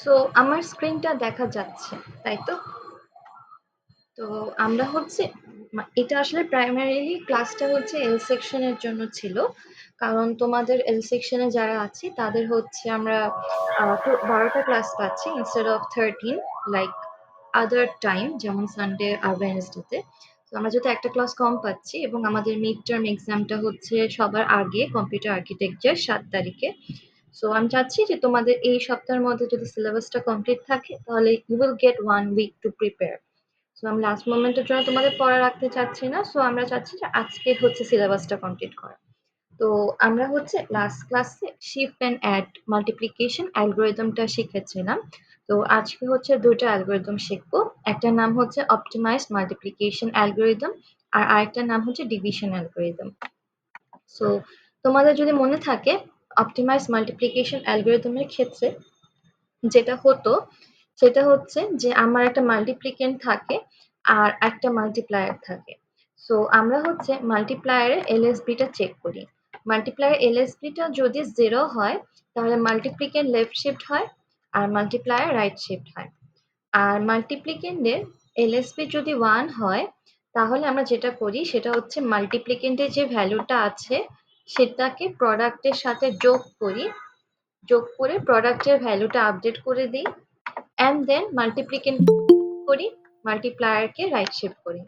So আমার স্ক্রিনটা দেখা যাচ্ছে, তাই তো? তো আমরা হচ্ছে এটা আসলে প্রাইমারিলি ক্লাসটা হচ্ছে এল সেকশনের জন্য ছিল। কারণ তোমাদের এল সেকশনে যারা আছি তাদের হচ্ছে আমরা 12টা ক্লাস পাচ্ছি instead of 13 like other time যেমন সানডে আর ওয়েডনেসডেতে। তো আমরা যেহেতু একটা ক্লাস কম পাচ্ছি এবং আমাদের মিড টার্ম এক্সামটা হচ্ছে সবার আগে কম্পিউটার আর্কিটেকচার 7 তারিখে। সো আমি চাচ্ছি যে তোমাদের এই সপ্তাহের মধ্যে যদি সিলেবাসটা কমপ্লিট থাকে তাহলে you will get 1 week to prepare. So আমি লাস্ট মোমেন্টের জন্য তোমাদের পড়া রাখতে চাচ্ছি না। সো আমরা চাচ্ছি যে আজকে হচ্ছে সিলেবাসটা কমপ্লিট করা। তো আমরা হচ্ছে লাস্ট ক্লাসে শিফট অ্যান্ড অ্যাড মাল্টিপ্লিকেশন অ্যালগোরিদমটা শিখেছিলাম। তো আজকে হচ্ছে দুটো অ্যালগোরিদম শিখবো। একটার নাম হচ্ছে অপটিমাইজড মাল্টিপ্লিকেশন অ্যালগোরিদম আর আরেকটার নাম হচ্ছে ডিভিশন অ্যালগোরিদম। সো তোমাদের যদি মনে থাকে অপটিমাইজড মাল্টিপ্লিকেশন অ্যালগোরিদমের ক্ষেত্রে যেটা হতো সেটা হচ্ছে যে আমার একটা মাল্টিপ্লিকেন্ট থাকে আর একটা মাল্টিপ্লায়ার থাকে। সো আমরা হচ্ছে মাল্টিপ্লায়ারের এলএসবিটা চেক করি। মাল্টিপ্লায়ার এলএসবিটা যদি 0 হয় তাহলে মাল্টিপ্লিকেন্ট লেফট শিফট হয় আর মাল্টিপ্লায়ার রাইট শিফট হয়। আর মাল্টিপ্লিকেন্টের এলএসবি যদি 1 হয় তাহলে আমরা যেটা করি সেটা হচ্ছে মাল্টিপ্লিকেন্টের যে ভ্যালুটা আছে সেটাকে প্রোডাক্টের সাথে যোগ করি, যোগ করে প্রোডাক্টের ভ্যালুটা আপডেট করে দিই অ্যান্ড দেন মাল্টিপ্লিকেন্ট করি, মাল্টিপ্লায়ারকে রাইট শিফট করি।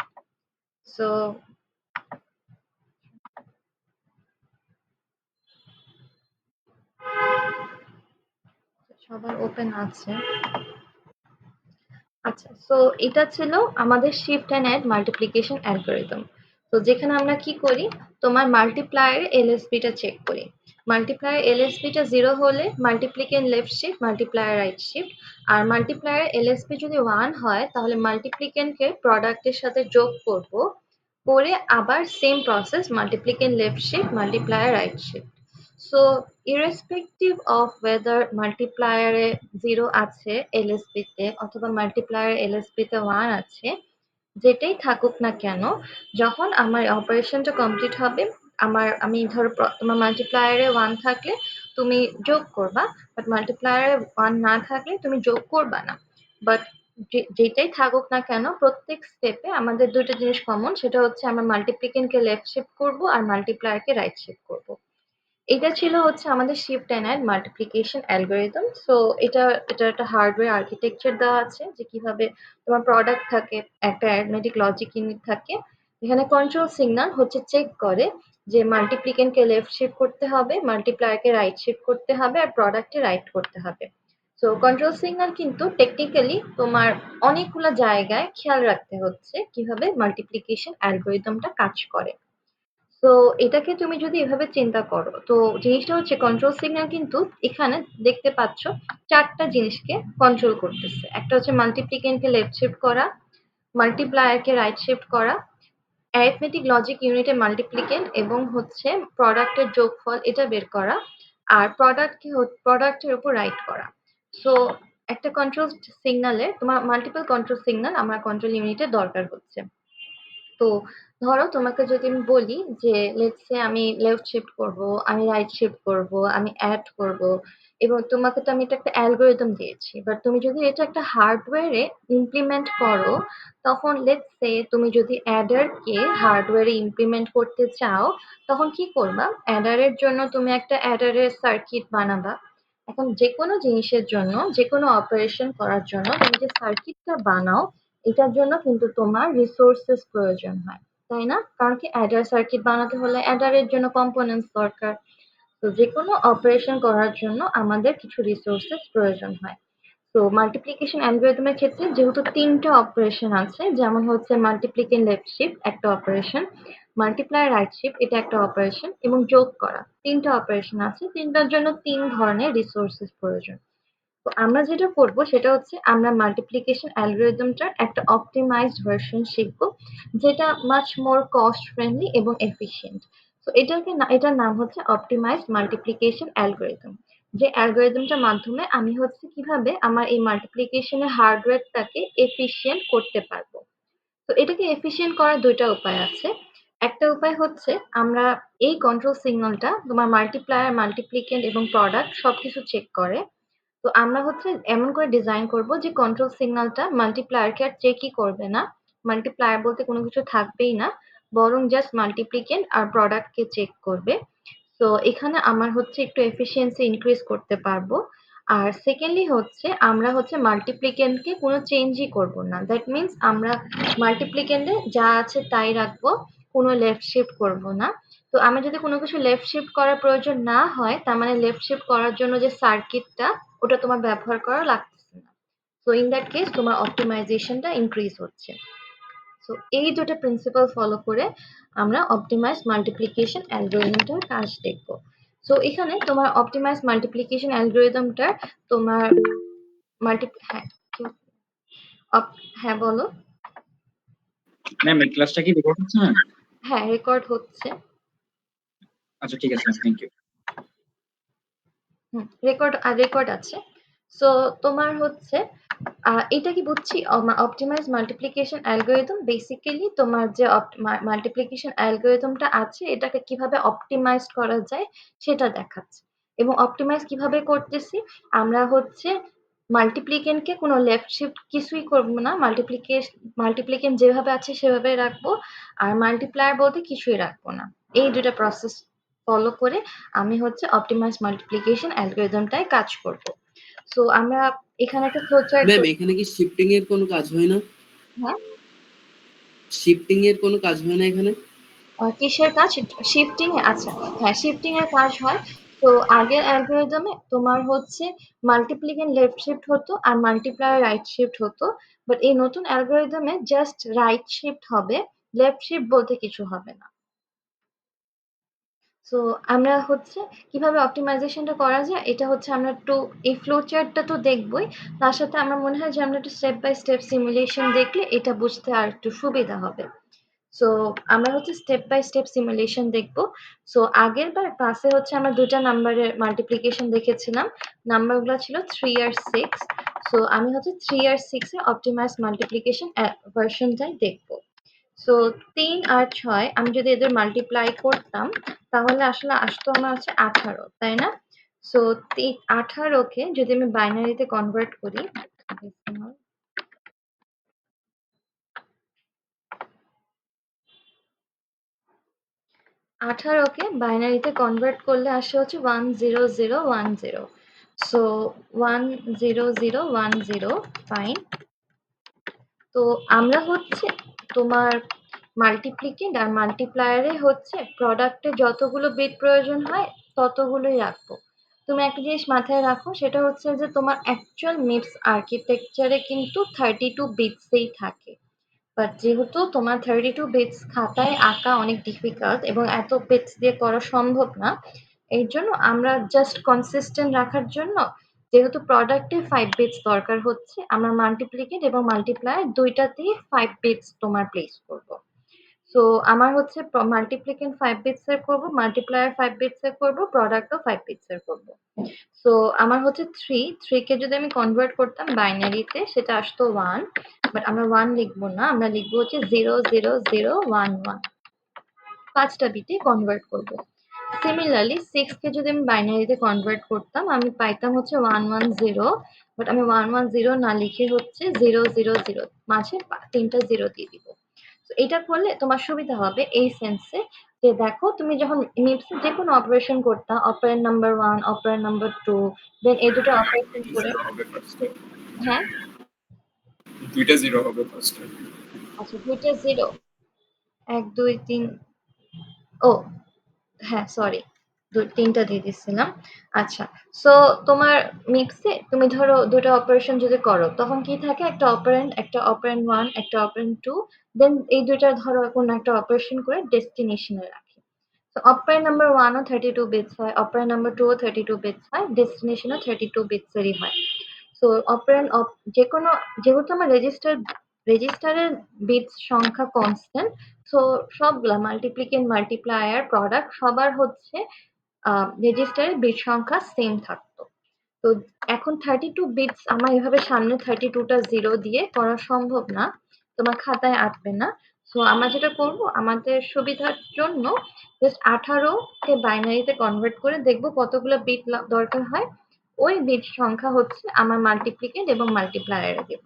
সো সবার ওপেন আছে। আচ্ছা, সো এটা ছিল আমাদের shift and add multiplication algorithm. তো যেখানে আমরা কি করি, তোমার মাল্টিপ্লায়ার এলএসবিটা চেক করি। মাল্টিপ্লায়ার এলএসবিটা 0 হলে multiplicand left shift, multiplier right shift. আর মাল্টিপ্লায়ার এলএসবি যদি 1 হয় তাহলে মাল্টিপ্লিকেন্টকে প্রোডাক্টের সাথে যোগ করব, করে আবার same process multiplicand left shift, multiplier right shift. So irrespective of whether মাল্টিপ্লায়ারে 0 আছে এলএসবিতে অথবা মাল্টিপ্লায়ার এলএসবিতে 1 আছে, যেটাই থাকুক না কেন, যখন আমার অপারেশনটা কমপ্লিট হবে, আমি ধরো তোমার মাল্টিপ্লায়ারে 1 থাকলে তুমি যোগ করবা, বাট মাল্টিপ্লায়ারে 1 না থাকলে তুমি যোগ করবা না। বাট যেটাই থাকুক না কেন প্রত্যেক স্টেপে আমাদের দুটো জিনিস কমন, সেটা হচ্ছে আমরা মাল্টিপ্লিকেন্টকে লেফট শিফট করব আর মাল্টিপ্লায়ারকে রাইট শিফট করব। এটা ছিল হচ্ছে আমাদের shift and add multiplication algorithm. So এটা একটা হার্ডওয়্যার আর্কিটেকচার দেওয়া আছে যে কিভাবে তোমার প্রোডাক্ট থাকে, একটা অ্যারিথমেটিক লজিক ইউনিট থাকে। এখানে কন্ট্রোল সিগন্যাল হচ্ছে চেক করে যে মাল্টিপ্লিকেন্টকে লেফট শিফট করতে হবে, মাল্টিপ্লায়ারকে রাইট শিফট করতে হবে আর প্রোডাক্টকে রাইট করতে হবে। সো কন্ট্রোল সিগন্যাল কিন্তু টেকনিক্যালি তোমার অনেকগুলো জায়গায় খেয়াল রাখতে হচ্ছে কিভাবে মাল্টিপ্লিকেশন অ্যালগোরিদমটা কাজ করে। তো এটাকে তুমি যদি এভাবে চিন্তা করো, তো জিনিসটা হচ্ছে কন্ট্রোল সিগন্যাল কিন্তু এখানে দেখতে পাচ্ছ 4টা জিনিসকে কন্ট্রোল করতেছে। একটা হচ্ছে মাল্টিপ্লিকেন্টকে লেফট শিফট করা, মাল্টিপ্লায়ারকে রাইট শিফট করা, অ্যারিথমেটিক লজিক ইউনিটে মাল্টিপ্লিকেন্ট এবং হচ্ছে প্রোডাক্টের যোগফল এটা বের করা, আর প্রোডাক্টের উপর রাইট করা। সো একটা কন্ট্রোল সিগন্যালে তোমার মাল্টিপল কন্ট্রোল সিগন্যাল আমার কন্ট্রোল ইউনিটের দরকার হচ্ছে। তো ধরো তোমাকে যদি আমি বলি যে লেটস সে আমি লেফট শিফট করব, আমি রাইট শিফট করব, আমি অ্যাড করব, এবং তোমাকে তো আমি এটা একটা অ্যালগোরিদম দিয়েছি, বাট তুমি যদি এটা একটা হার্ডওয়্যারে ইমপ্লিমেন্ট করো, তখন লেটস সে তুমি যদি অ্যাডারকে হার্ডওয়্যারে ইমপ্লিমেন্ট করতে চাও, তখন কি করবা? অ্যাডারের জন্য তুমি একটা অ্যাডারের সার্কিট বানাবা। এখন যে কোনো জিনিসের জন্য, যে কোনো অপারেশন করার জন্য তুমি যে সার্কিটটা বানাও, এটার জন্য কিন্তু তোমার রিসোর্সেস প্রয়োজন হয়, তাই না? কারণ কি অ্যাডার সার্কিট বানাতে হলে অ্যাডারের জন্য কম্পোনেন্টস দরকার। তো যে কোনো অপারেশন করার জন্য আমাদের কিছু রিসোর্সেস প্রয়োজন হয়। তো মাল্টিপ্লিকেশন অ্যালগরিদমের ক্ষেত্রে যেহেতু 3টা অপারেশন আছে, যেমন হচ্ছে মাল্টিপ্লিকেন্ট লেফট শিফট একটা অপারেশন, মাল্টিপ্লাই রাইট শিফট এটা একটা অপারেশন, এবং যোগ করা 3টা অপারেশন আছে, 3টার জন্য 3 ধরনের রিসোর্সেস প্রয়োজন। তো আমরা যেটা করব সেটা হচ্ছে আমরা মাল্টিপ্লিকেশন অ্যালগরিদমটার একটা অপটিমাইজড ভার্সন শিখব, যেটা মাচ মোর কস্ট ফ্রেন্ডলি এবং এফিশিয়েন্ট। তো এটার নাম হচ্ছে অপটিমাইজড মাল্টিপ্লিকেশন অ্যালগরিদম। যে অ্যালগরিদমটার মাধ্যমে আমি হচ্ছে কিভাবে আমার এই মাল্টিপ্লিকেশনের হার্ডওয়্যারটাকে এফিশিয়েন্ট করতে পারবো। তো এটাকে এফিশিয়েন্ট করার 2টা উপায় আছে। একটা উপায় হচ্ছে আমরা এই কন্ট্রোল সিগন্যালটা তোমার মাল্টিপ্লায়ার, মাল্টিপ্লিকেন্ট এবং প্রোডাক্ট সবকিছু চেক করে। তো আমরা হচ্ছে এমন করে ডিজাইন করব যে কন্ট্রোল সিগন্যালটা মাল্টিপ্লায়ারকে আর চেকই করবে না। মাল্টিপ্লায়ার বলতে কোনো কিছু থাকবেই না, বরং জাস্ট মাল্টিপ্লিকেন্ট আর প্রোডাক্টকে চেক করবে। তো এখানে আমার হচ্ছে একটু এফিসিয়েন্সি ইনক্রিজ করতে পারবো। আর সেকেন্ডলি হচ্ছে আমরা হচ্ছে মাল্টিপ্লিকেন্টকে কোনো চেঞ্জই করব না। দ্যাট মিনস আমরা মাল্টিপ্লিকেন্টে যা আছে তাই রাখবো, কোনো লেফট শিফট করব না। তো আমি যদি কোনো কিছু লেফট শিফট করার প্রয়োজন না হয়, তার মানে লেফট শিফট করার জন্য যে সার্কিটটা ওটা তোমার ব্যবহার করা লাগতেছে না। সো ইন দ্যাট কেস তোমার অপটিমাইজেশনটা ইনক্রিজ হচ্ছে। সো এই দুটো প্রিন্সিপাল ফলো করে আমরা অপটিমাইজ মাল্টিপ্লিকেশন অ্যালগোরিদমটার কাজ দেখব। সো এখানে তোমার অপটিমাইজ মাল্টিপ্লিকেশন অ্যালগোরিদমটার তোমার হ্যাঁ হ্যাঁ বলো। ম্যাম এই ক্লাসটা কি রেকর্ড হচ্ছে না? হ্যাঁ রেকর্ড হচ্ছে। আচ্ছা ঠিক আছে, থ্যাংক ইউ। রেকর্ড আছে। সো তোমার হচ্ছে এটা কি বুঝছি, অপটিমাইজ মাল্টিপ্লিকেশন অ্যালগোরিদম বেসিক্যালি তোমার যে মাল্টিপ্লিকেশন অ্যালগোরিদমটা আছে এটাকে কিভাবে অপটিমাইজ করা যায় সেটা দেখাচ্ছে। এবং অপটিমাইজ কিভাবে করতেছি, আমরা হচ্ছে মাল্টিপ্লিকেন্টকে কোনো লেফট শিফট কিছুই করবো না, মাল্টিপ্লিকেন্ট যেভাবে আছে সেভাবে রাখবো, আর মাল্টিপ্লায়ার বলতে কিছুই রাখবো না। এই দুটো প্রসেস ফলো করে আমি হচ্ছে অপটিমাইজ মাল্টিপ্লিকেশন অ্যালগরিদমটায় কাজ করব। সো আমরা এখানে একটা ফ্লোচার্ট। ম্যাম এখানে কি শিফটিং এর কোনো কাজ হয় না? হ্যাঁ শিফটিং এর কোনো কাজ হয় না এখানে? কিসের কাজ? শিফটিং এ? আচ্ছা হ্যাঁ শিফটিং এর কাজ হয়। তো আগের অ্যালগরিদমে তোমার হচ্ছে মাল্টিপ্লিকেন্ট লেফট শিফট হতো আর মাল্টিপ্লায়ার রাইট শিফট হতো, বাট এই নতুন অ্যালগরিদমে জাস্ট রাইট শিফট হবে, লেফট শিফট বলতে কিছু হবে না। সো আমরা হচ্ছে কিভাবে অপটিমাইজেশনটা করা যায় এটা হচ্ছে আমরা একটু এই ফ্লো চার্টটা তো দেখবই, তার সাথে আমার মনে হয় যে আমরা একটু স্টেপ বাই স্টেপ সিমুলেশন দেখলে এটা বুঝতে আর একটু সুবিধা হবে। সো আমরা হচ্ছে স্টেপ বাই স্টেপ সিমুলেশন দেখবো। সো আগের বার ক্লাসে হচ্ছে আমরা দুটা নাম্বারের মাল্টিপ্লিকেশন দেখেছিলাম, নাম্বারগুলো ছিল 3 আর 6। সো আমি হচ্ছে 3 আর 6 এর অপটিমাইজ মাল্টিপ্লিকেশন ভার্সনটাই দেখবো। সো 3 আর 6 আমি যদি এদের মাল্টিপ্লাই করতাম তাহলে আসলে আসতো আমার হচ্ছে 18, তাই না? সো 18কে যদি আমি বাইনারিতে কনভার্ট করি, 18কে বাইনারিতে কনভার্ট করলে আসে হচ্ছে 10010। So 10010 fine. তো আমরা হচ্ছে তোমার মাল্টিপ্লিকেন্ট আর মাল্টিপ্লায়ারে হচ্ছে প্রোডাক্টে যতগুলো বিট প্রয়োজন হয় ততগুলোই রাখবো। তুমি একটা জিনিস মাথায় রাখো, সেটা হচ্ছে যে তোমার অ্যাকচুয়াল মিপস আর্কিটেকচারে কিন্তু 32 বিটসেই থাকে, বাট যেহেতু তোমার 32 বিটস খাতায় আঁকা অনেক ডিফিকাল্ট এবং এত বিটস দিয়ে করা সম্ভব না, এই জন্য আমরা জাস্ট কনসিস্টেন্ট রাখার জন্য, যেহেতু প্রোডাক্টে 5 বিটস দরকার হচ্ছে, আমরা মাল্টিপ্লিকেট এবং মাল্টিপ্লায়ার দুইটাতেই 5 বিটস তোমার প্লেস করব। সো আমার হচ্ছে মাল্টিপ্লিকেন্ট 5 বিটস এর করবো, মাল্টিপ্লায়ার 5 বিটস এর করবো, প্রোডাক্টও 5 বিটস এর করবো। সো আমার হচ্ছে 3 কে যদি আমি কনভার্ট করতাম বাইনারিতে সেটা আসতো 1, বাট আমরা 1 লিখবো না, আমরা লিখবো হচ্ছে 00011, 5টা বিটে কনভার্ট করব। সিমিলারলি 6 কে যদি আমি বাইনারিতে কনভার্ট করতাম আমি পাইতাম হচ্ছে 110, বাট আমি 110 না লিখে হচ্ছে 000 মাঝে 3টা 0 দিয়ে দিব। তো এটা করলে তোমার সুবিধা হবে এই সেন্সে যে দেখো তুমি যখন মিপসে যে কোনো অপারেশন করতা, অপারেন্ড নাম্বার 1, অপারেন্ড নাম্বার 2, দেন এই দুটো অপারেশন করে। হ্যাঁ দুইটা জিরো হবে ফার্স্টে। আচ্ছা দুইটা 0, 1 2 3, ও হ্যাঁ সরি, 3টা দিয়ে দিচ্ছিলাম। আচ্ছা সো তোমার মিক্সে তুমি ধরো দুটো অপারেশন যদি করো তখন কি থাকে, একটা অপারেন্ড 1, একটা অপারেন্ড 2, দেন এই দুইটা ধরো কোনো একটা অপারেশন করে ডেস্টিনেশনে রাখি। তো অপারেন্ড নাম্বার 1ও 32 বিটস হয়, অপারেন্ড নাম্বার 2ও 32 বিটস হয়, ডেস্টিনেশনও 32 বিটসেরই হয়। সো অপারেন্ড যেকোনো, যেহেতু আমার রেজিস্টারের বিটস সংখ্যা কনস্ট্যান্ট, সো সবগুলা মাল্টিপ্লিকেন্ট মাল্টিপ্লায়ার প্রোডাক্ট সবার হচ্ছে রেজিস্টারের বিট সংখ্যা সেম থাকতো। তো এখন 32 বিটস আমার এভাবে সামনে 32টা 0 দিয়ে করা সম্ভব না, তোমার খাতায় আঁটবে না। সো আমরা যেটা করব আমাদের সুবিধার জন্য জাস্ট 18কে বাইনারিতে কনভার্ট করে দেখব কতগুলো বিট দরকার হয়, ওই বিট সংখ্যা হচ্ছে আমার মাল্টিপ্লিকেন্ট এবং মাল্টিপ্লায়ারে দেব।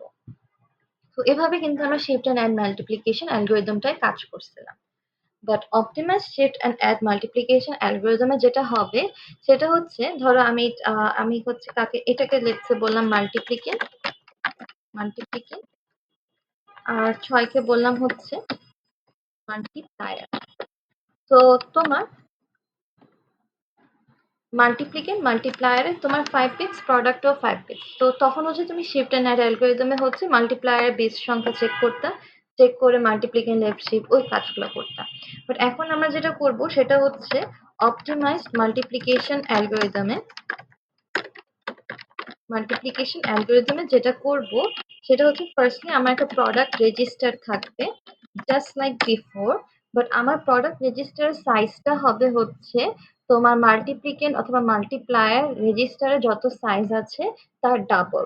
তো এভাবে কিন্তু আমরা শিফট অ্যান্ড অ্যাড মাল্টিপ্লিকেশন অ্যালগরিদমটায় কাজ করছিলাম। But optimize shift and add multiplication অ্যালগরিদমে যেটা হবে সেটা হচ্ছে, ধরো আমি হচ্ছে কাকে এটাকে লেটসে বললাম মাল্টিপ্লিকেন্ট মাল্টিপ্লিকেন্ট আর 6 কে বললাম হচ্ছে মাল্টিপ্লায়ার। তো তোমার মাল্টিপ্লিকেন্ট মাল্টিপ্লায়ারে তোমার 5 বিটস, প্রোডাক্টও 5 বিটস। তো তখন হচ্ছে তুমি শিফট অ্যান্ড অ্যাড অ্যালগরিদমে হচ্ছে মাল্টিপ্লায়ারের বিটস সংখ্যা চেক করতা, চেক করে মাল্টিপ্লিকেন্ট লেফট শিফট ওই কাজগুলো করতা। বাট এখন আমরা যেটা করব সেটা হচ্ছে অপটিমাইজড মাল্টিপ্লিকেশন অ্যালগরিদমে যেটা করব সেটা হচ্ছে ফার্স্টলি আমার একটা প্রোডাক্ট রেজিস্টার থাকবে জাস্ট লাইক বিফোর, বাট আমার প্রোডাক্ট রেজিস্টার সাইজটা হবে হচ্ছে তোমার মাল্টিপ্লিকেন্ট অথবা মাল্টিপ্লায়ার রেজিস্টারে যত সাইজ আছে তার ডাবল।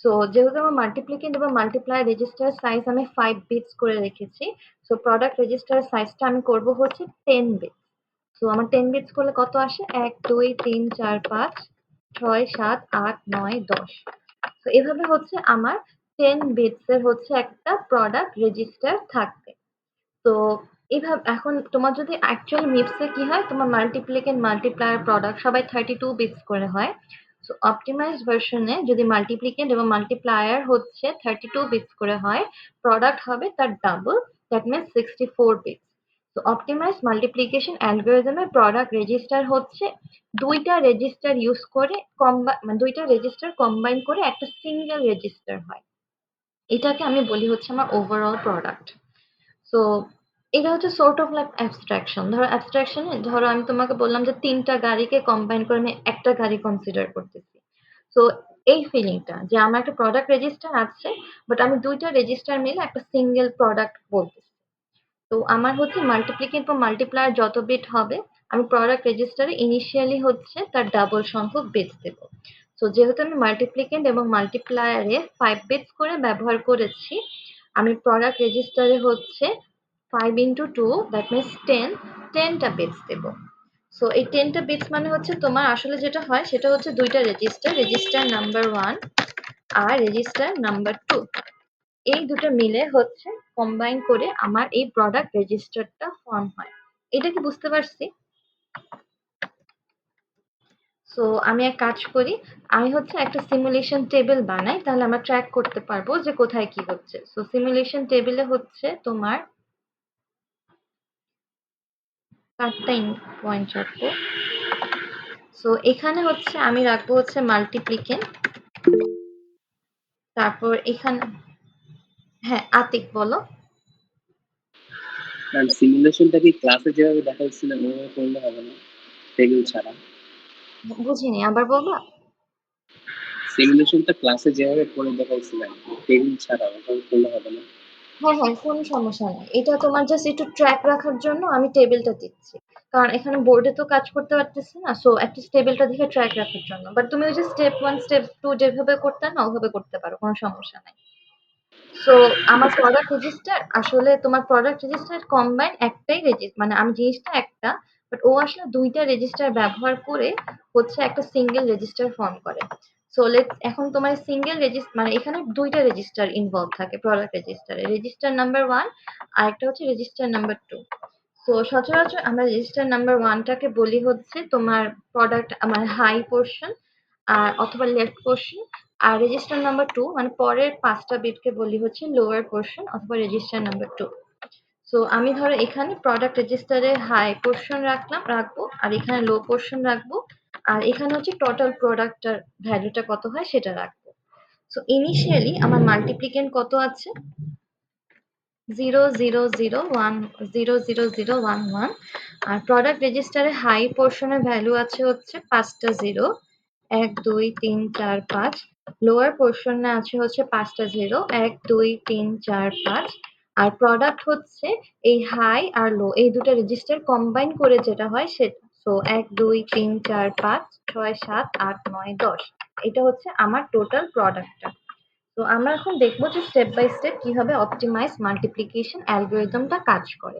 সো যেহেতু আমার মাল্টিপ্লিকেন্ট এবং মাল্টিপ্লায়ার রেজিস্টার সাইজ আমি 5 বিটস করে রেখেছি, সো প্রোডাক্ট রেজিস্টার সাইজটা আমি করব হচ্ছে 10 বিটস। সো আমার 10 বিটস করলে কত আসে? 1 2 3 4 5 6 7 8 9 10। তো এভাবে হচ্ছে আমার 10 বিটস এর হচ্ছে একটা প্রোডাক্ট রেজিস্টার থাকবে। তো এভাবে এখন তোমার যদি অ্যাকচুয়াল মিপসে কি হয়, তোমার মাল্টিপ্লিকেন্ট মাল্টিপ্লায়ার প্রোডাক্ট সবাই 32 বিটস করে হয়। সো অপটিমাইজ ভার্সনে যদি মাল্টিপ্লিকেন্ট এবং মাল্টিপ্লায়ার হচ্ছে 32 বিটস করে হয়, প্রোডাক্ট হবে তার ডাবল, দ্যাট মিনস 64 বিটস। তো অপটিমাইজ মাল্টিপ্লিকেশন অ্যালগরিদমের প্রোডাক্ট রেজিস্টার হচ্ছে দুইটা রেজিস্টার ইউজ করে মানে দুইটা রেজিস্টার কম্বাইন করে একটা সিঙ্গেল রেজিস্টার হয়। এটাকে আমি বলি হচ্ছে আমার ওভারঅল প্রোডাক্ট। সো এটা হচ্ছে সর্ট অফ লাইক অ্যাবস্ট্রাকশন। ধরো অ্যাবস্ট্রাকশনে ধরো আমি তোমাকে বললাম যে ৩টা গাড়িকে কম্বাইন করে আমি একটা গাড়ি কনসিডার করতেছি। সো এই ফিলিংটা যে আমার একটা প্রোডাক্ট রেজিস্টার আছে, বাট আমি ২টা রেজিস্টার মিলে একটা সিঙ্গেল প্রোডাক্ট বলতেছি। তো আমার হচ্ছে মাল্টিপ্লিকেন্ট বা মাল্টিপ্লায়ার যত বিট হবে আমি প্রোডাক্ট রেজিস্টারে ইনিশিয়ালি হচ্ছে তার ডাবল সংখ্যক বিটস দেব। সো যেহেতু আমি মাল্টিপ্লিকেন্ট এবং মাল্টিপ্লায়ারে 5 বিটস করে ব্যবহার করেছি, আমি প্রোডাক্ট রেজিস্টারে হচ্ছে 5 ইন্টু 2 দ্যাট মিনস 10টা বিটস দেব। সো এই 10টা বিটস মানে হচ্ছে তোমার আসলে যেটা হয় সেটা হচ্ছে দুইটা রেজিস্টার নাম্বার 1 আর রেজিস্টার নাম্বার 2, এই দুটো মিলে হচ্ছে কম্বাইন করে আমার এই প্রোডাক্ট রেজিস্টারটা ফর্ম হয়। এটা কি বুঝতে পারছি? সো আমি এক কাজ করি, আমি হচ্ছে একটা সিমুলেশন টেবিল বানাই, তাহলে আমরা ট্র্যাক করতে পারবো যে কোথায় কি হচ্ছে। সো সিমুলেশন টেবিলে হচ্ছে তোমার 4টা পয়েন্ট রাখবো। সো এখানে হচ্ছে আমি রাখবো হচ্ছে মাল্টিপ্লিকেন্ট, তারপর এখানে হ্যাঁ আতিক বলো। ম্যাম সিমুলেশনটা কি ক্লাসে যেভাবে দেখাচ্ছিলেন ওইভাবে করলে হবে না, টেবিল ছাড়া? বুঝিনি, আবার বলবা? সিমুলেশনটা ক্লাসে যেভাবে করে দেখাইছিলেন টেবিল ছাড়া ওইভাবে করলে হবে না? হ্যাঁ হ্যাঁ, কোনো সমস্যা নাই। এটা তোমার জাস্ট একটু ট্র্যাক রাখার জন্য আমি টেবিলটা দিচ্ছি, কারণ এখানে বোর্ডে তো কাজ করতে পারতেছি না, সো অ্যাটলিস্ট টেবিলটা দেখে ট্র্যাক রাখার জন্য। বাট তুমি ওই যে স্টেপ 1 স্টেপ 2 যেভাবে করতে না ওভাবে করতে পারো, কোনো সমস্যা নাই। সো আমার প্রোডাক্ট রেজিস্টার আসলে তোমার প্রোডাক্ট রেজিস্টার কম্বাইন একটাই মানে আমি জিনিসটা একটা, বাট ও আসলে দুইটা রেজিস্টার ব্যবহার করে হচ্ছে একটা সিঙ্গেল রেজিস্টার ফর্ম করে। সো লেটস এখন তোমার সিঙ্গেল রেজিস্টার মানে এখানে দুইটা রেজিস্টার ইনভলভ থাকে প্রোডাক্ট রেজিস্টারে, রেজিস্টার নাম্বার 1 আর একটা হচ্ছে রেজিস্টার নাম্বার 2। সো সচরাচর আমরা রেজিস্টার নাম্বার 1টাকে বলি হচ্ছে তোমার প্রোডাক্ট আমার হাই পোর্শন আর অথবা লেফট পোর্শন, আর রেজিস্টার নাম্বার 2 মানে পরের 5টা বিটকে বলি হচ্ছে লোয়ার পোর্শন অথবা রেজিস্টার নাম্বার 2। সো আমি ধরো এখানে প্রোডাক্ট রেজিস্টারে হাই পোর্শন রাখবো আর এখানে লো পোর্শন রাখবো, আর এখানে হচ্ছে টোটাল প্রোডাক্টটার ভ্যালুটা কত হয় সেটা রাখবো। সো ইনিশিয়ালি আমার মাল্টিপ্লিকেন্ট কত আছে? 0 0 0 1 0 0 0 1 1, আর প্রোডাক্ট রেজিস্টারে হাই পোর্শনের ভ্যালু আছে হচ্ছে 5টা 0 1 2 3 4 5, লোয়ার পোর্শনে আছে হচ্ছে 5টা 0 1 2 3 4 5, আর প্রোডাক্ট হচ্ছে এই হাই আর লো এই দুটো রেজিস্টার কম্বাইন করে যেটা হয় সেটা। সো 1 2 3 4 5 6 7 8 9 10, এটা হচ্ছে আমার টোটাল প্রোডাক্টটা। তো আমরা এখন দেখবো যে স্টেপ বাই স্টেপ কিভাবে অপটিমাইজ মাল্টিপ্লিকেশন অ্যালগরিদমটা কাজ করে।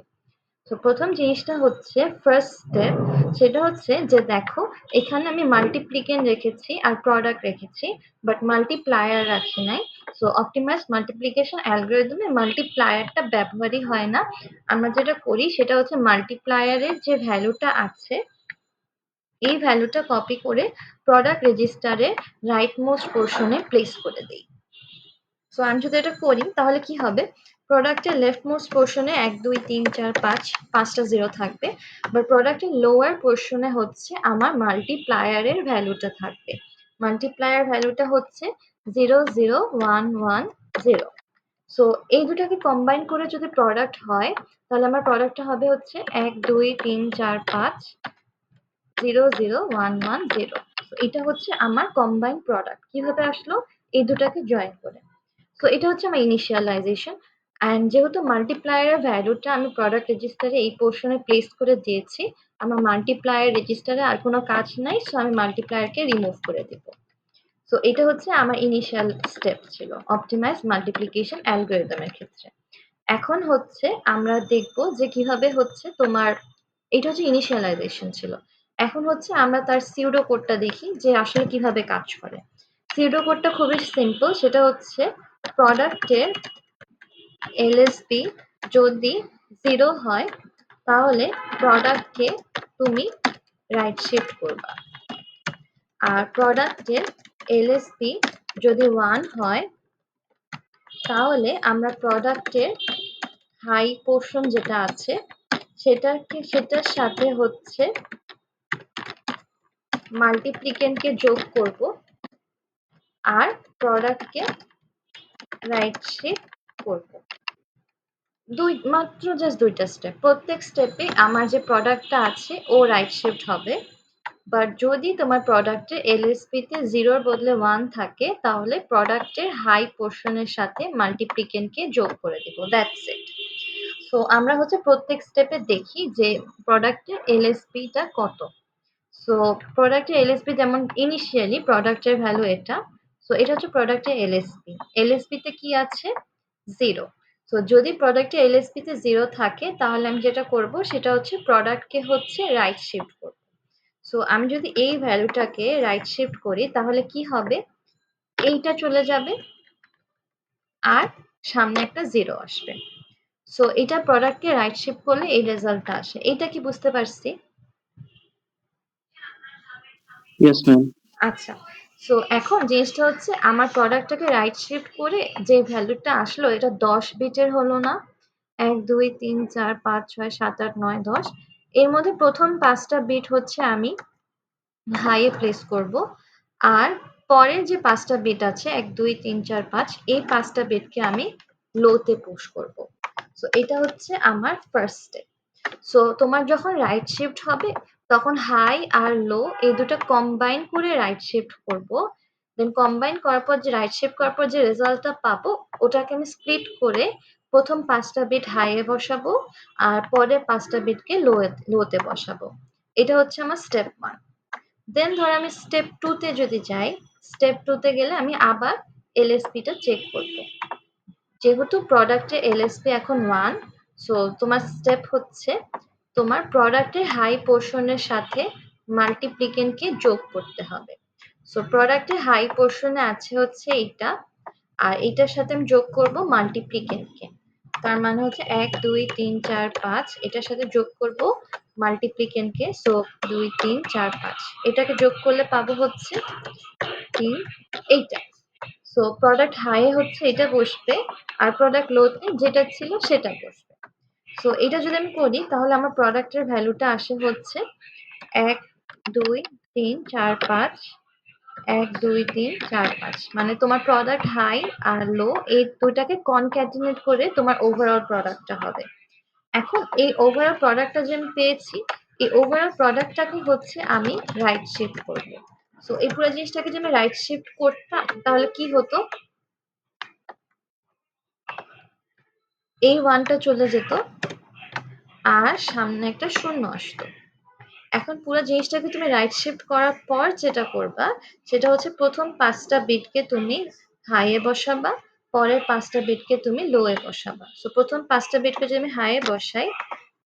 তো প্রথম জিনিসটা হচ্ছে ফার্স্ট স্টেপ, সেটা হচ্ছে যে দেখো এখানে আমি মাল্টিপ্লিকেন্ট রেখেছি আর প্রোডাক্ট রেখেছি, বাট মাল্টিপ্লায়ার রাখি নাই। সো অপটিমাইজ মাল্টিপ্লিকেশন অ্যালগরিদমে মাল্টিপ্লায়ারটা ব্যবহারই হয় না। আমরা যেটা করি সেটা হচ্ছে মাল্টিপ্লায়ারের যে ভ্যালুটা আছে এই ভ্যালুটা কপি করে প্রোডাক্ট রেজিস্টারে রাইট মোস্ট পোর্শনে প্লেস করে দিই। সো আমি যদি এটা করি তাহলে কি হবে, প্রোডাক্টের লেফট মোস্ট পোর্শনে 1 2 3 4 5 5টা জিরো থাকবে, বাট প্রোডাক্টের লোয়ার পোর্শনে হচ্ছে আমার মাল্টিপ্লায়ারের ভ্যালুটা থাকবে। মাল্টিপ্লায়ার ভ্যালুটা হচ্ছে 0 0 1 1 0। সো এই দুটাকে কম্বাইন করে যদি প্রোডাক্ট হয় তাহলে আমার প্রোডাক্টটা হবে হচ্ছে 1 2 3 4 5 0 0 1 1 0। সো এটা হচ্ছে আমার কম্বাইন প্রোডাক্ট। কিভাবে আসলো, এই দুটাকে জয়েন করে। সো এটা হচ্ছে আমার ইনিশিয়ালাইজেশন। অ্যান্ড যেহেতু মাল্টিপ্লায়ারের ভ্যালুটা আমি প্রোডাক্ট রেজিস্টারে এই পোর্শনে প্লেস করে দিয়েছি, আমার মাল্টিপ্লায়ার রেজিস্টারে আর কোনো কাজ নাই, সো আমি মাল্টিপ্লায়ারকে রিমুভ করে দিব। সো এটা হচ্ছে আমার ইনিশিয়াল স্টেপ ছিল অপটিমাইজ মাল্টিপ্লিকেশন অ্যালগরিদমের ক্ষেত্রে। এখন হচ্ছে আমরা দেখব যে কিভাবে হচ্ছে তোমার, এটা হচ্ছে ইনিশিয়ালাইজেশন ছিল। এখন হচ্ছে আমরা তার সিউডো কোডটা দেখি যে আসলে কিভাবে কাজ করে। সিউডো কোডটা খুবই সিম্পল, সেটা হচ্ছে প্রোডাক্টের এলএসপি যদি 0 হয় তাহলে প্রোডাক্টকে তুমি রাইট শিফট করবা, আর প্রোডাক্টের এলএসপি যদি 1 হয় তাহলে আমরা প্রোডাক্টের হাই পোর্শন যেটা আছে সেটার সাথে হচ্ছে মাল্টিপ্লিকেন্টকে যোগ করব আর প্রোডাক্টকে রাইট শিফট করব। মাত্র জাস্ট দুইটা স্টেপ। প্রত্যেক স্টেপে আমার যে প্রোডাক্টটা আছে ও রাইট শিফট হবে, বাট যদি তোমার প্রোডাক্টের এলএসপিতে 0 এর বদলে 1 থাকে তাহলে প্রোডাক্টের হাই পোর্শনের সাথে মাল্টিপ্লিকেন্টকে যোগ করে দিব। That's it. সো আমরা হচ্ছে প্রত্যেক স্টেপে দেখি যে প্রোডাক্টের এলএসপিটা কত। সো প্রোডাক্টের এলএসপি যেমন ইনিশিয়ালি প্রোডাক্টের ভ্যালু এটা, সো এটা হচ্ছে প্রোডাক্টের এলএসপি। এলএসপিতে কি আছে 0। সো যদি প্রোডাক্টের এলএসপিতে 0 থাকে তাহলে আমি যেটা করব সেটা হচ্ছে প্রোডাক্টকে হচ্ছে রাইট শিফট করব। সো আমি যদি এই ভ্যালুটাকে রাইট শিফট করি তাহলে কি হবে, এইটা চলে যাবে আর সামনে একটা 0 আসবে। সো এটা প্রোডাক্টকে রাইট শিফট করলে এই রেজাল্টটা আসে। এইটা কি বুঝতে পারছি? Yes ma'am. আচ্ছা, সো এখন জিনিসটা হচ্ছে আমার প্রোডাক্টটাকে রাইট শিফট করে যে ভ্যালুটা আসলো এটা 10 বিটের হলো না? 1 2 3 4 5 6 7 8 9 10। এর মধ্যে প্রথম 5টা বিট হচ্ছে আমি হাই এ প্লেস করব, আর পরের যে 5টা বিট আছে 1 2 3 4 5 এই 5টা বিটকে আমি লোতে পুশ করব। সো এটা হচ্ছে আমার ফার্স্ট স্টেপ। সো তোমার যখন রাইট শিফট হবে তখন হাই আর লো এই দুটো কম্বাইন করে রাইট শিফট করব। দেন কম্বাইন করার পর যে রাইট শিফট করার পর যে রেজাল্টটা পাবো ওটাকে আমি স্প্লিট করে প্রথম 5টা বিট হাইয়ে বসাবো আর পরের 5টা বিটকে লোতে বসাবো। এটা হচ্ছে আমার স্টেপ 1। দেন ধর আমি স্টেপ 2 তে যদি যাই, স্টেপ 2 তে গেলে আমি আবার এলএসপিটা চেক করব। যেহেতু প্রোডাক্টের এলএসপি এখন 1, সো তোমার স্টেপ হচ্ছে তোমার প্রোডাক্টের হাই পোর্শনের সাথে মাল্টিপ্লিকেন্টকে যোগ করতে হবে। সো প্রোডাক্টের হাই পোর্শনে আছে হচ্ছে এইটা, আর এইটার সাথে আমি যোগ করব মাল্টিপ্লিকেন্টকে। তার মানে হচ্ছে 1 2 3 4 5 এটার সাথে যোগ করব মাল্টিপ্লিকেন্টকে। সো 2 3 4 5 এটাকে যোগ করলে পাবো হচ্ছে 3 এইটা। সো প্রোডাক্ট হাই হচ্ছে এটা বসবে আর প্রোডাক্ট লোতে যেটা ছিল সেটা বসবে। সো এটা যদি আমি করি তাহলে আমার প্রোডাক্টের ভ্যালুটা আসে হচ্ছে 1 2 3 4 5 1 2 3 4 5। মানে তোমার প্রোডাক্ট হাই আর লো এই দুইটাকে কনক্যাটিনেট করে তোমার ওভারঅল প্রোডাক্টটা হবে। এখন এই ওভারঅল প্রোডাক্টটা যে আমি পেয়েছি এই ওভারঅল প্রোডাক্টটাকে হচ্ছে আমি রাইট শিফট করব। সো এই পুরো জিনিসটাকে যে আমি রাইট শিফট করতাম তাহলে কি হতো, এই 1টা চলে যেত আর সামনে একটা শূন্য আসতো। এখন পুরো জিনিসটাকে তুমি রাইট শিফট করার পর যেটা করবা সেটা হচ্ছে প্রথম 5টা বিটকে তুমি হাইয়ে বসাবা, পরের 5টা বিটকে তুমি লোয়ে বসাবা। সো প্রথম 5টা বিটকে যদি আমি হাইয়ে বসাই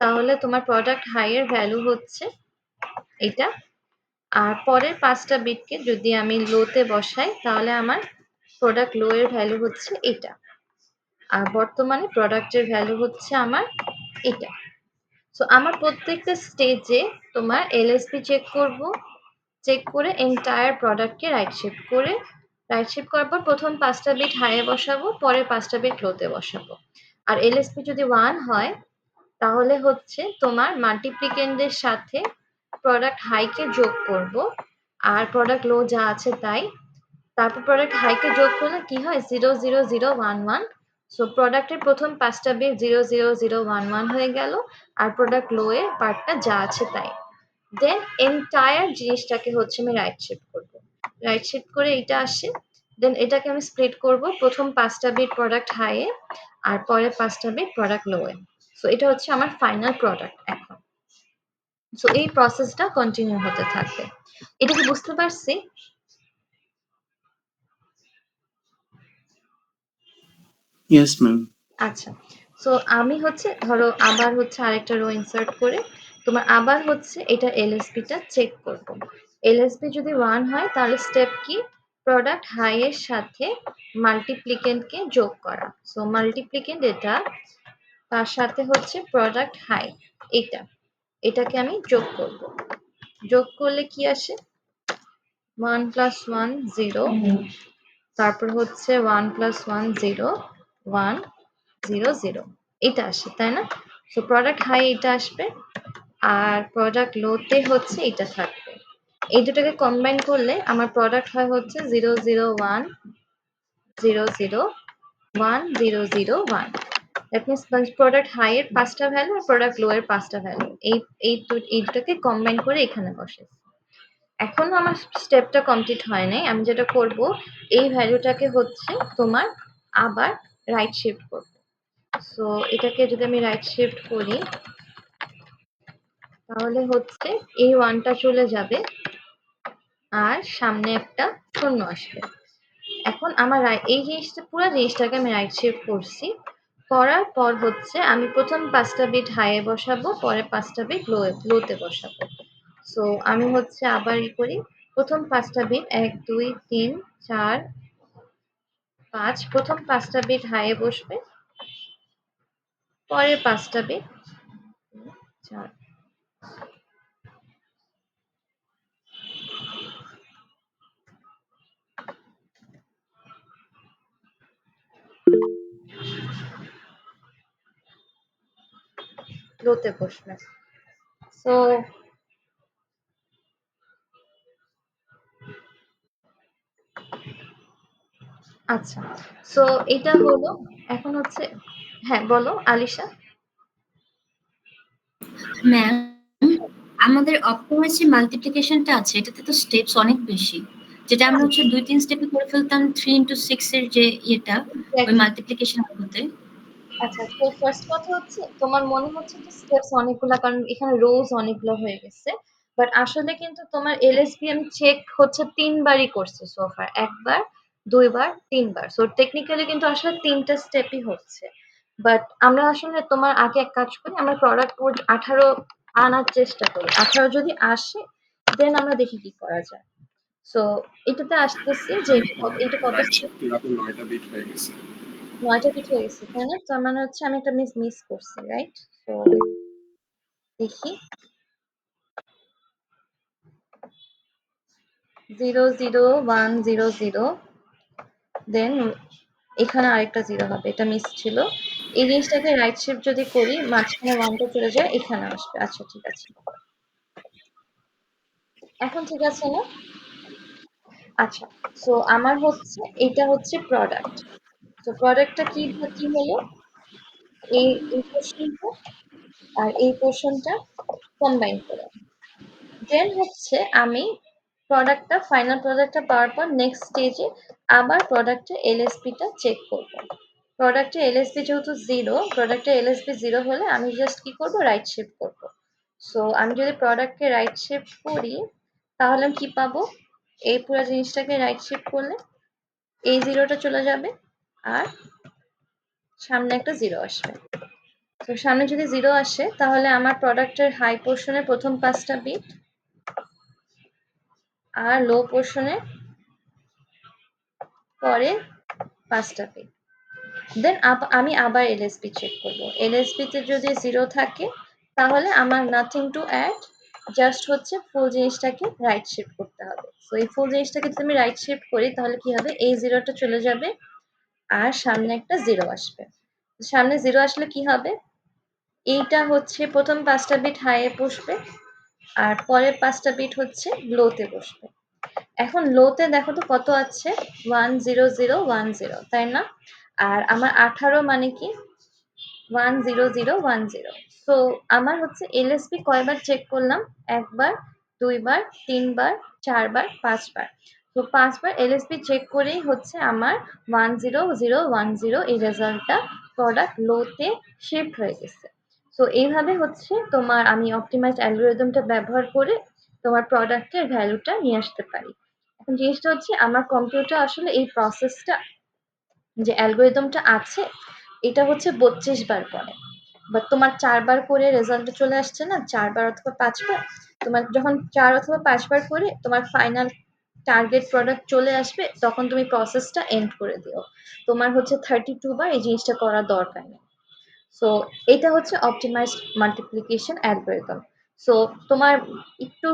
তাহলে তোমার প্রোডাক্ট হাই এর ভ্যালু হচ্ছে এটা। আর পরের 5টা বিটকে যদি আমি লোতে বসাই তাহলে আমার প্রোডাক্ট লো এর ভ্যালু হচ্ছে এটা। আর বর্তমানে প্রোডাক্টের ভ্যালু হচ্ছে আমার এটা। সো আমার প্রত্যেকটা স্টেজে তোমার এলএসপি চেক করব, চেক করে এন্টায়ার প্রোডাক্টকে রাইট শিফট করার পর প্রথম 5টা বিট হাইয়ে বসাবো, পরের 5টা বিট লোতে বসাবো। আর এলএসপি যদি 1 হয় তাহলে হচ্ছে তোমার মাল্টিপ্লিকেন্ডের সাথে প্রোডাক্ট হাইকে যোগ করব, আর প্রোডাক্ট লো যা আছে তাই। তারপর প্রোডাক্ট হাইকে যোগ করলে কি হয় 00011। সো প্রোডাক্টের প্রথম 5টা বিট 00011 হয়ে গেল, আর প্রোডাক্ট লো এর পার্টটা যা আছে তাই। দেন এন্টায়ার জিনিসটাকে হচ্ছে আমি রাইট শিফট করব। রাইট শিফট করে এটা আসে, দেন এটাকে আমি স্প্লিট করব প্রথম 5টা বিট প্রোডাক্ট হাইয়ে আর পরের 5টা বিট প্রোডাক্ট লোয়ে। সো এটা হচ্ছে আমার ফাইনাল প্রোডাক্ট এখন। সো এই প্রসেসটা কন্টিনিউ হতে থাকবে। এটা কি বুঝতে পারছি? Yes ma'am. আচ্ছা, সো আমি হচ্ছে ধরো আবার হচ্ছে আরেকটা রো ইনসার্ট করে তোমার আবার হচ্ছে এটা এলএসপিটা চেক করব। এলএসপি যদি 1 হয় তাহলে স্টেপ কি, প্রোডাক্ট হাই এর সাথে মাল্টিপ্লিকেন্টকে যোগ করা। সো মাল্টিপ্লিকেন্ট এটা, তার সাথে হচ্ছে প্রোডাক্ট হাই এটা, এটাকে আমি যোগ করব। যোগ করলে কি আসে 1 + 1 0, তারপর হচ্ছে 1 + 1 0 1 0 0, এটা আসে তাই না? সো প্রোডাক্ট হাই এটা আসবে আর প্রোডাক্ট লোতে হচ্ছে এটা থাকবে। এই দুটোকে কম্বাইন করলে আমার প্রোডাক্ট হয় হচ্ছে 0 0 1 0 0 1 0 0 1। দ্যাট মিনস প্রোডাক্ট হাই এর 5টা ভ্যালু আর প্রোডাক্ট লো এর 5টা ভ্যালু, এই দুটোকে কম্বাইন করে এখানে বসে। এখনো আমার স্টেপটা কমপ্লিট হয় নাই। আমি যেটা করব এই ভ্যালুটাকে হচ্ছে তোমার আবার রাইট শিফট করব। সো এটাকে যদি আমি রাইট শিফট করি তাহলে হচ্ছে এই 1টা চলে যাবে আর সামনে একটা শূন্য আসবে। এখন আমার এই জিনিসটা পুরো জিনিসটাকে আমি রাইট শিফট করছি, করার পর হচ্ছে আমি প্রথম 5টা বিট হাইয়ে বসাবো, পরে 5টা বিট লোতে বসাবো। সো আমি হচ্ছে আবার করি, প্রথম 5টা বিট 1 2 3 4 5, প্রথম 5টা বিট হাইয়ে বসবে, পরের 5টা বিট 4 লোতে বসবে। সো আচ্ছা, সো এটা হলো। এখন হচ্ছে হ্যাঁ বলো আলিশা। ম্যাম, আমাদের অপটিমাইজ যে মাল্টিপ্লিকেশনটা আছে এটাতে তো স্টেপস অনেক বেশি, যেটা আমরা হচ্ছে 2-3 স্টেপে করে ফেলতাম 3 × 6 এর যে ইয়েটা ওই মাল্টিপ্লিকেশন হতে। আচ্ছা, তো ফার্স্ট কথা হচ্ছে তোমার মনে হচ্ছে যে স্টেপস অনেকগুলা, কারণ এখানে রোজ অনেকগুলো হয়ে গেছে। বাট আসলে কিন্তু তোমার এলএসবি আমি চেক হচ্ছে 3বারই করছি সোফার, 1বার 2বার 3বার। সো টেকনিক্যালি কিন্তু আসলে 3টা স্টেপই হচ্ছে। বাট আমরা আসলে তোমার আগে এক কাজ করি, আমরা প্রোডাক্ট 18 আনার চেষ্টা করি। 18 যদি আসে দেন আমরা দেখি কি করা যায়। সো এটাতে আসতেছি যে এটা কত রাইট শিফট এখন 9টা বিট হয়ে গেছে। 9টা বিট হয়ে গেছে তাই না? তার মানে হচ্ছে আমি একটা মিস করছি, রাইট? তো দেখি 0 0 1 0 0, দেন এখানে আরেকটা 0 হবে, এটা মিস ছিল। এই জিনিসটাকে রাইট শিফট যদি করি মাঝখানে 1টা চলে যায়, এখানে আসবে। আচ্ছা ঠিক আছে, এখন ঠিক আছে না? আচ্ছা, সো আমার হচ্ছে এটা হচ্ছে প্রোডাক্ট। তো প্রোডাক্টটা কি কি হলো, এই পোর্শনটা আর এই পোর্শনটা কম্বাইন করে। দেন হচ্ছে আমি ফাইনাল প্রোডাক্টটা পাওয়ার পর নেক্সট স্টেজে আবার প্রোডাক্টের এলএসপিটা চেক করব। প্রোডাক্টের এলএসপি যেহেতু 0, প্রোডাক্টের এলএসপি 0 হলে আমি জাস্ট কি করব, রাইট শিফট করব। সো আমি যদি প্রোডাক্টকে রাইট শিফট করি তাহলে আমি কি পাবো, এই পুরো জিনিসটাকে রাইট শিফট করলে এই 0টা চলে যাবে আর সামনে একটা 0 আসবে। তো সামনে যদি 0 আসে তাহলে আমার প্রোডাক্টের হাই পোর্শনের প্রথম 5টা বিট আর লো পোর্শনের পরে 5টা বিট। দেন আমি আবার এলএসপি চেক করব। এলএসপি তে যদি 0 থাকে তাহলে আমার নাথিং টু অ্যাড, জাস্ট হচ্ছে ফুল জিনিসটাকে রাইট শিফট করতে হবে। সো এই ফুল জিনিসটাকে যদি আমি রাইট শিফট করি তাহলে কি হবে, এই 0টা চলে যাবে আর সামনে একটা 0 আসবে। সামনে 0 আসলে কি হবে, এইটা হচ্ছে প্রথম 5টা বিট হাইয়ে বসবে আর পরের 5টা বিট হচ্ছে লোতে বসবে। এখন লোতে দেখো তো কত আছে, 10010, তাই না? আর আমার 18 মানে কি 10010। সো আমার হচ্ছে এলএসপি কয়বার চেক করলাম, একবার, দুইবার, তিনবার, চারবার, 5বার। তো 5বার এলএসপি চেক করেই হচ্ছে আমার 10010 এই রেজাল্টটা প্রোডাক্ট লোতে শিফট হয়ে গেছে। সো এইভাবে হচ্ছে তোমার আমি অপটিমাইজড অ্যালগরিদমটা ব্যবহার করে তোমার প্রোডাক্টের ভ্যালুটা নিয়ে আসতে পারি। এখন জিনিসটা হচ্ছে আমার কম্পিউটার আসলে এই প্রসেসটা যে অ্যালগরিদমটা আছে এটা হচ্ছে 32 বার করে। বাট তোমার 4 বার করে রেজাল্টে চলে আসছে না, 4 বার অথবা 5 বার। তোমার যখন 4 অথবা 5 বার করে তোমার ফাইনাল টার্গেট প্রোডাক্ট চলে আসবে তখন তুমি প্রসেসটা এন্ড করে দিও। তোমার হচ্ছে 32 বার এই জিনিসটা করার দরকার নেই। সো এটা হচ্ছে অপটিমাইজড মাল্টিপ্লিকেশন অ্যালগরিদম। সো তোমার একটু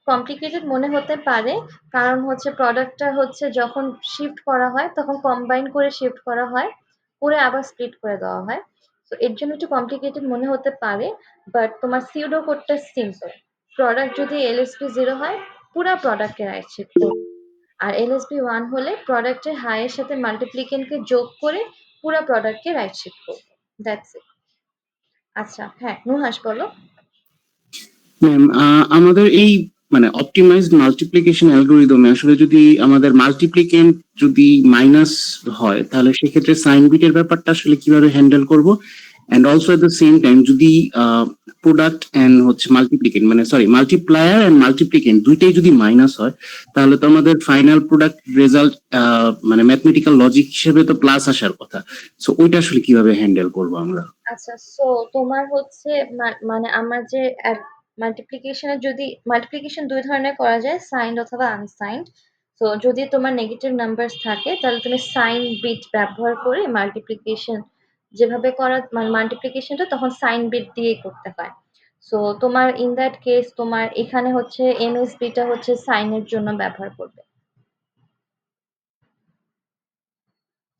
কমপ্লিকেটেড মনে হতে পারে, কারণ হচ্ছে প্রোডাক্টটা হচ্ছে যখন শিফট করা হয় তখন কম্বাইন করে শিফট করা হয়, করে আবার স্প্লিট করে দেওয়া হয়। তো এর জন্য একটু কমপ্লিকেটেড মনে হতে পারে, বাট তোমার সিউডো কোডটা সিম্পল। প্রোডাক্ট যদি এলএসপি 0 হয় পুরো প্রোডাক্টকে রাইট শিফট করবে, আর এলএসপি 1 হলে প্রোডাক্টের হাইয়ের সাথে মাল্টিপ্লিকেন্টকে যোগ করে পুরো প্রোডাক্টকে রাইট শিফট করবে। That's it. আচ্ছা, হ্যাঁ, নুহাস বলো। ম্যাম, আমাদের এই মানে অপটিমাইজড মাল্টিপ্লিকেশন অ্যালগরিদমে আসলে যদি আমাদের মাল্টিপ্লিকেন্ট যদি মাইনাস হয় তাহলে সেক্ষেত্রে সাইন বিটের ব্যাপারটা আসলে কিভাবে হ্যান্ডেল করব, and also at the same time যদি প্রোডাক্ট এন্ড হচ্ছে মাল্টিপ্লিকেন্ট মানে সরি মাল্টিপ্লায়ার এন্ড মাল্টিপ্লিকেন্ট দুইটাই যদি মাইনাস হয় তাহলে তো আমাদের ফাইনাল প্রোডাক্ট রেজাল্ট মানে ম্যাথমেটিক্যাল লজিক হিসেবে তো প্লাস আসার কথা। সো ওইটা আসলে কিভাবে হ্যান্ডেল করব আমরা? আচ্ছা, সো তোমার হচ্ছে মানে আমার যে মাল্টিপ্লিকেশনের যদি মাল্টিপ্লিকেশন 2 ধরনের করা যায়, সাইন্ড অথবা আনসাইন্ড। তো যদি তোমার নেগেটিভ নাম্বারস থাকে তাহলে তুমি সাইন বিট ব্যবহার করে মাল্টিপ্লিকেশন যেভাবে করা মানে মাল্টিপ্লিকেশনটা তখন সাইন বিট দিয়েই করতে হয়। সো তোমার ইন দ্যাট কেস তোমার এখানে হচ্ছে এমএসবিটা হচ্ছে সাইনের জন্য ব্যবহার করবে।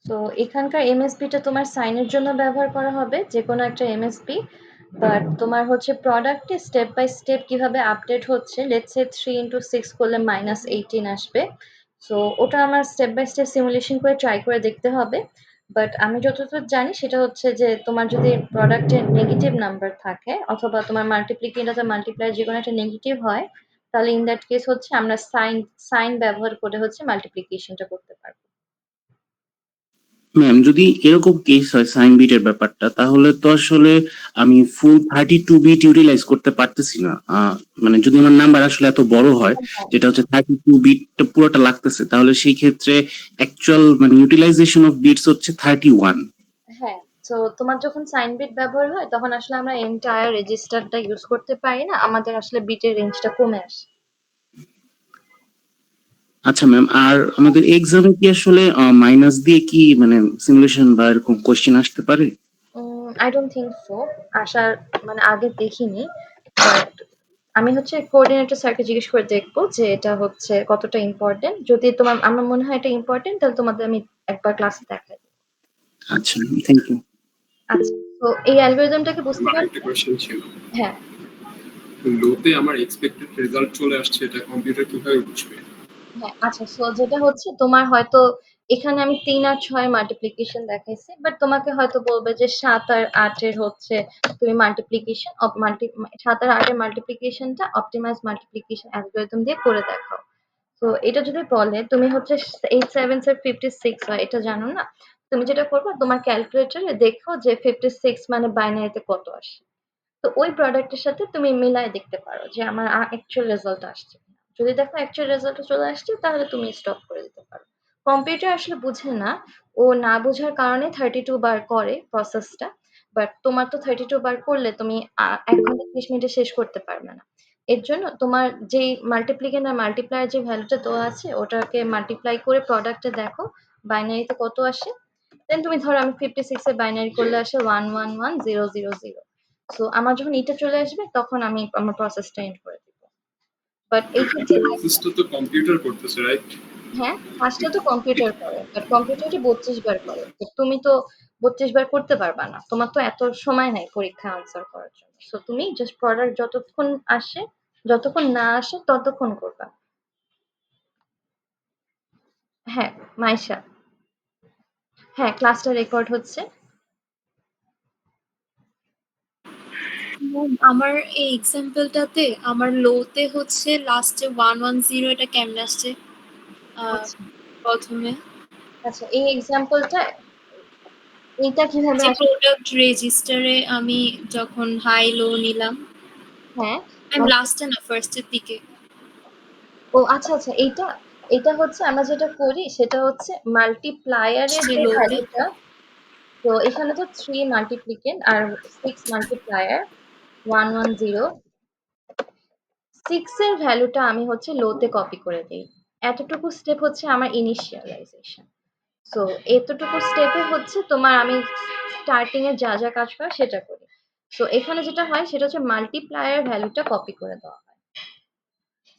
তো এখানকার এমএসপিটা তোমার সাইনের জন্য ব্যবহার করা হবে, যে কোনো একটা এমএসপি। বাট তোমার হচ্ছে প্রোডাক্টে স্টেপ বাই স্টেপ কিভাবে আপডেট হচ্ছে, লেটস সে 3 × 6 করলে -18 আসবে। সো ওটা আমার স্টেপ বাই স্টেপ সিমুলেশন করে ট্রাই করে দেখতে হবে। বাট আমি যতদূর জানি সেটা হচ্ছে যে তোমার যদি প্রোডাক্টে নেগেটিভ নাম্বার থাকে অথবা তোমার মাল্টিপ্লিকেন্ট অথবা মাল্টিপ্লাই যে কোনো একটা নেগেটিভ হয় তাহলে ইন দ্যাট কেস হচ্ছে আমরা সাইন ব্যবহার করে হচ্ছে মাল্টিপ্লিকেশনটা করতে পারবো। ম্যাম, যদি এরকম কেস হয় সাইন বিটের ব্যাপারটা তাহলে তো আসলে আমি ফুল 32 বিট ইউটিলাইজ করতে পারতেছি না। মানে যদি আমার নাম্বার আসলে এত বড় হয় যেটা হচ্ছে 32 বিট পুরোটা লাগতেছে তাহলে সেই ক্ষেত্রে অ্যাকচুয়াল মানে ইউটিলাইজেশন অফ বিটস হচ্ছে 31। হ্যাঁ, তো তোমার যখন সাইন বিট ব্যবহার হয় তখন আসলে আমরা এন্টায়ার রেজিস্টারটা ইউজ করতে পারি না, আমাদের আসলে বিটের রেঞ্জটা কমে আসে। আচ্ছা ম্যাম, আর আমাদের এক্সামে কি আসলে মাইনাস দিয়ে কি মানে সিমুলেশন বা এরকম কোশ্চেন আসতে পারে? আই ডোন্ট থিংক সো, আসার মানে আগে দেখিনি। বাট আমি হচ্ছে কোঅর্ডিনেটর স্যারকে জিজ্ঞেস করে দেখবো যে এটা হচ্ছে কতটা ইম্পর্টেন্ট। যদি তোমার আমার মনে হয় এটা ইম্পর্টেন্ট তাহলে তোমাদের আমি একবার ক্লাসে দেখাই। আচ্ছা, থ্যাংক ইউ। আচ্ছা, তো এই অ্যালগরিদমটাকে বুঝতে আমার পারছো? একটা কোয়েশ্চেন ছিল, হ্যাঁ, লোতে আমার এক্সপেক্টেড রেজাল্ট চলে আসছে, এটা কম্পিউটার কিভাবে বুঝবে? হ্যাঁ, আচ্ছা, সো যেটা হচ্ছে তোমার হয়তো এখানে আমি 3 আর 6 মাল্টিপ্লিকেশন দেখাইছি, বাট তোমাকে হয়তো বলবে যে 7 আর 8 এর হচ্ছে তুমি মাল্টিপ্লিকেশন 7 আর 8 এর মাল্টিপ্লিকেশনটা অপটিমাইজ মাল্টিপ্লিকেশন অ্যালগরিদম দিয়ে করে দেখাও। তো এটা যদি বলে তুমি হচ্ছে 8 7 এর 56 হয় এটা জানো না, তুমি যেটা করবে তোমার ক্যালকুলেটরে দেখো যে 56 মানে বাইনারিতে কত আসে। তো ওই প্রোডাক্টের সাথে তুমি মিলায় দেখতে পারো যে আমার অ্যাকচুয়াল রেজাল্ট আসছে কিনা। যদি দেখো অ্যাকচুয়াল রেজাল্ট চলে আসছে তাহলে তুমি স্টপ করে দিতে পারো। কম্পিউটার আসলে বুঝে না, ও না বোঝার কারণে 32 বার করে প্রসেসটা। বাট তোমার তো 32 বার করলে তুমি 1 ঘন্টা 30 মিনিটে শেষ করতে পারবে না। এর জন্য তোমার যেই মাল্টিপ্লিকেন্ট আর মাল্টিপ্লায়ার যে ভ্যালুটা দেওয়া আছে ওটাকে মাল্টিপ্লাই করে প্রোডাক্টে দেখো বাইনারিতে কত আসে। দেন তুমি ধরো আমি 56 এর বাইনারি করলে আসে 111000। সো আমার যখন এটা চলে আসবে তখন আমি আমার প্রসেসটা এন্ড করে দিব। বাট এই ক্ষেত্রে প্রসেসটা তো কম্পিউটার করতেছে, রাইট? হ্যাঁ, কাজটা তো কম্পিউটার করে, বাট কম্পিউটারটি 32 বার করে। তো তুমি তো 32 বার করতে পারবা না, তোমার তো এত সময় নাই পরীক্ষা আনসার করার জন্য। সো তুমি জাস্ট প্রোডাক্ট যতক্ষণ আসে, যতক্ষণ না আসে ততক্ষণ করবা। হ্যাঁ, মাইশা। হ্যাঁ, ক্লাসটা রেকর্ড হচ্ছে। আমার এই এক্সাম্পলটাতে আমার লোতে হচ্ছে লাস্টে 110 এটা কেমনে আসছে আচ্ছা প্রথমে আচ্ছা, এই এক্সাম্পলটা এটা কিভাবে যে আসে? প্রোডাক্ট রেজিস্টারে আমি যখন হাই লো নিলাম হ্যাঁ, লাস্টে না ফার্স্টের দিকে ও আচ্ছা আচ্ছা, এটা হচ্ছে আমরা যেটা করি সেটা হচ্ছে মাল্টিপ্লায়ারের যে লোতে ভ্যালুটা। তো এখানে তো 3 মাল্টিপ্লিকেন্ট আর 6 মাল্টিপ্লায়ার 110। 6 এর ভ্যালুটা আমি হচ্ছে লোতে কপি করে দিই। এতটুকু স্টেপ হচ্ছে আমার ইনিশিয়ালাইজেশন। সো এতটুকু স্টেপে হচ্ছে তোমার আমি স্টার্টিং এ যা যা কাজ করে সেটা করি। সো এখানে যেটা হয় সেটা হচ্ছে মাল্টিপ্লায়ার ভ্যালুটা কপি করে দেওয়া হয়।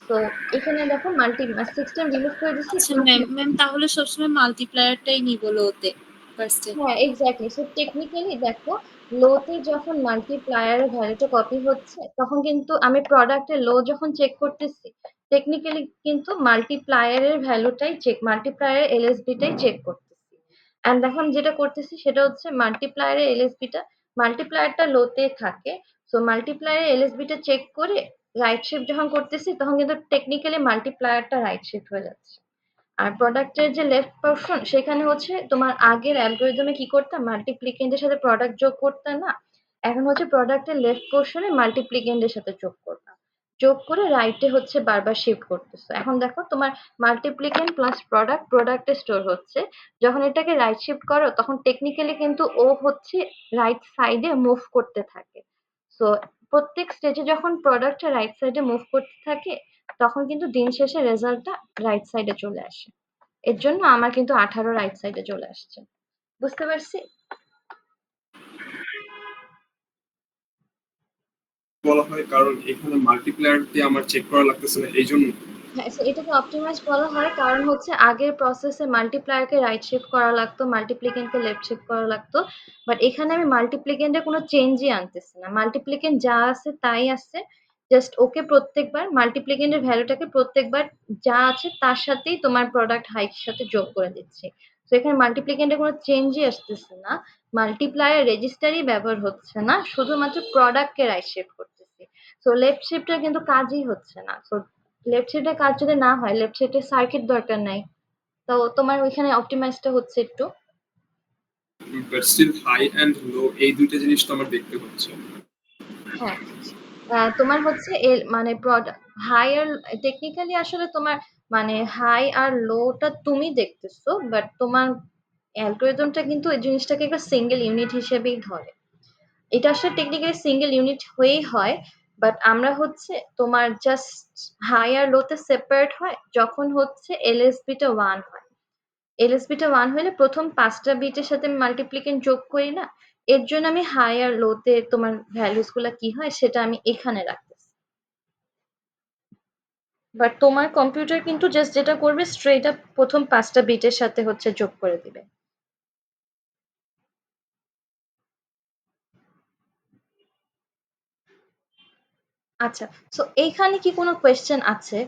তো এখানে দেখো 16 রিমুভ করে দিচ্ছি। আচ্ছা ম্যাম তাহলে সবসময় মাল্টিপ্লায়ারটাই নিব লোতে ফার্স্টে হ্যাঁ, এক্স্যাক্টলি। সো টেকনিক্যালি দেখো, লোতে যখন মাল্টিপ্লায়ারের ভ্যালুটা কপি হচ্ছে তখন কিন্তু আমি প্রোডাক্টের লো যখন চেক করতেছি টেকনিক্যালি কিন্তু মাল্টিপ্লায়ারের ভ্যালুটাই মাল্টিপ্লায়ারের এলএসবিটাই চেক করতেছি। এন্ড এখন যেটা করতেছি সেটা হচ্ছে মাল্টিপ্লায়ারের এলএসবিটা, মাল্টিপ্লায়ারটা লোতে থাকে। সো মাল্টিপ্লায়ারের এলএসবিটা চেক করে রাইট শিফট যখন করতেছি তখন কিন্তু টেকনিক্যালি মাল্টিপ্লায়ারটা রাইট শিফট হয়ে যাচ্ছে। আর প্রোডাক্টের যে লেফট পোরশন সেখানে হচ্ছে তোমার আগের অ্যালগরিদমে কি করতাম, মাল্টিপ্লিকেন্টের সাথে প্রোডাক্ট যোগ করতাম না, এখন হচ্ছে প্রোডাক্টের লেফট পোরশনে মাল্টিপ্লিকেন্টের সাথে যোগ করবা, যোগ করে রাইটে হচ্ছে বারবার শিফট করতেছো। এখন দেখো তোমার মাল্টিপ্লিকেন্ট প্লাস প্রোডাক্ট প্রোডাক্টে স্টোর হচ্ছে, যখন এটাকে রাইট শিফট করো তখন টেকনিক্যালি কিন্তু ও হচ্ছে রাইট সাইডে মুভ করতে থাকে। সো প্রত্যেক স্টেজে যখন প্রোডাক্টটা রাইট সাইডে মুভ করতে থাকে তখন কিন্তু দিন শেষে রেজাল্টটা রাইট সাইডে চলে আসে। এর জন্য আমার কিন্তু 18 রাইট সাইডে চলে আসছে। বুঝতে পারছি? বলা হয় কারণ এখানে মাল্টিপ্লায়ার দিয়ে আমার চেক করা লাগতেছে না, এই জন্য। হ্যাঁ, এটাকে অপটিমাইজ বলা হয় কারণ হচ্ছে আগের প্রসেসে মাল্টিপ্লায়ারকে রাইট শিফট করা লাগতো, মাল্টিপ্লিকেন্টকে লেফট শিফট করা লাগতো। বাট এখানে আমি মাল্টিপ্লিকেন্টে কোনো চেঞ্জই আনতেছি না, মাল্টিপ্লিকেন্ট যা আছে তাই আছে। জাস্ট ওকে প্রত্যেকবার মাল্টিপ্লিকেন্টের ভ্যালুটাকে প্রত্যেকবার যা আছে তার সাথেই তোমার প্রোডাক্ট হাইটের সাথে যোগ করে দিচ্ছি। তো এখানে মাল্টিপ্লিকেন্টে কোনো চেঞ্জই আসতেছে না, মাল্টিপ্লায়ার রেজিস্টারই ব্যবহার হচ্ছে না, শুধুমাত্র প্রোডাক্টকে রাইট শিফট করতেছি। সো লেফট শিফটের কিন্তু কাজই হচ্ছে না। সো লেফট শিফটের কাজ যদি না হয়, লেফট শিফটের সার্কিট দরকার নাই। তো তোমার ওইখানে অপটিমাইজটা হচ্ছে একটু। বাট স্টিল হাই এন্ড লো এই দুইটা জিনিস তো আমার দেখতে হচ্ছে। হ্যাঁ, তোমার হচ্ছে মানে হাই আর টেকনিক্যালি আসলে তোমার মানে হাই আর লোটা তুমি দেখতেছো, বাট তোমার অ্যালগরিদমটা কিন্তু এই জিনিসটাকে একটা সিঙ্গেল ইউনিট হিসেবেই ধরে। এটা আসলে টেকনিক্যালি সিঙ্গেল ইউনিট হয়েই হয়, বাট আমরা হচ্ছে তোমার জাস্ট হাই আর লোতে সেপারেট হয় যখন হচ্ছে এলএসবিটা 1 হয়। এলএসবিটা 1 হলে প্রথম 5টা বিটের সাথে আমি মাল্টিপ্লিকেন্ট যোগ করি না, এর জন্য আমি হাই আর লোতে তোমার ভ্যালুস গুলা কি হয় সেটা আমি এখানে রাখতেছি। বাট তোমার কম্পিউটার কিন্তু জাস্ট যেটা করবে স্ট্রেট আপ প্রথম 5টা বিটের সাথে হচ্ছে যোগ করে দিবে। আচ্ছা, সো এইখানে কি কোনো কোয়েশ্চেন আছে?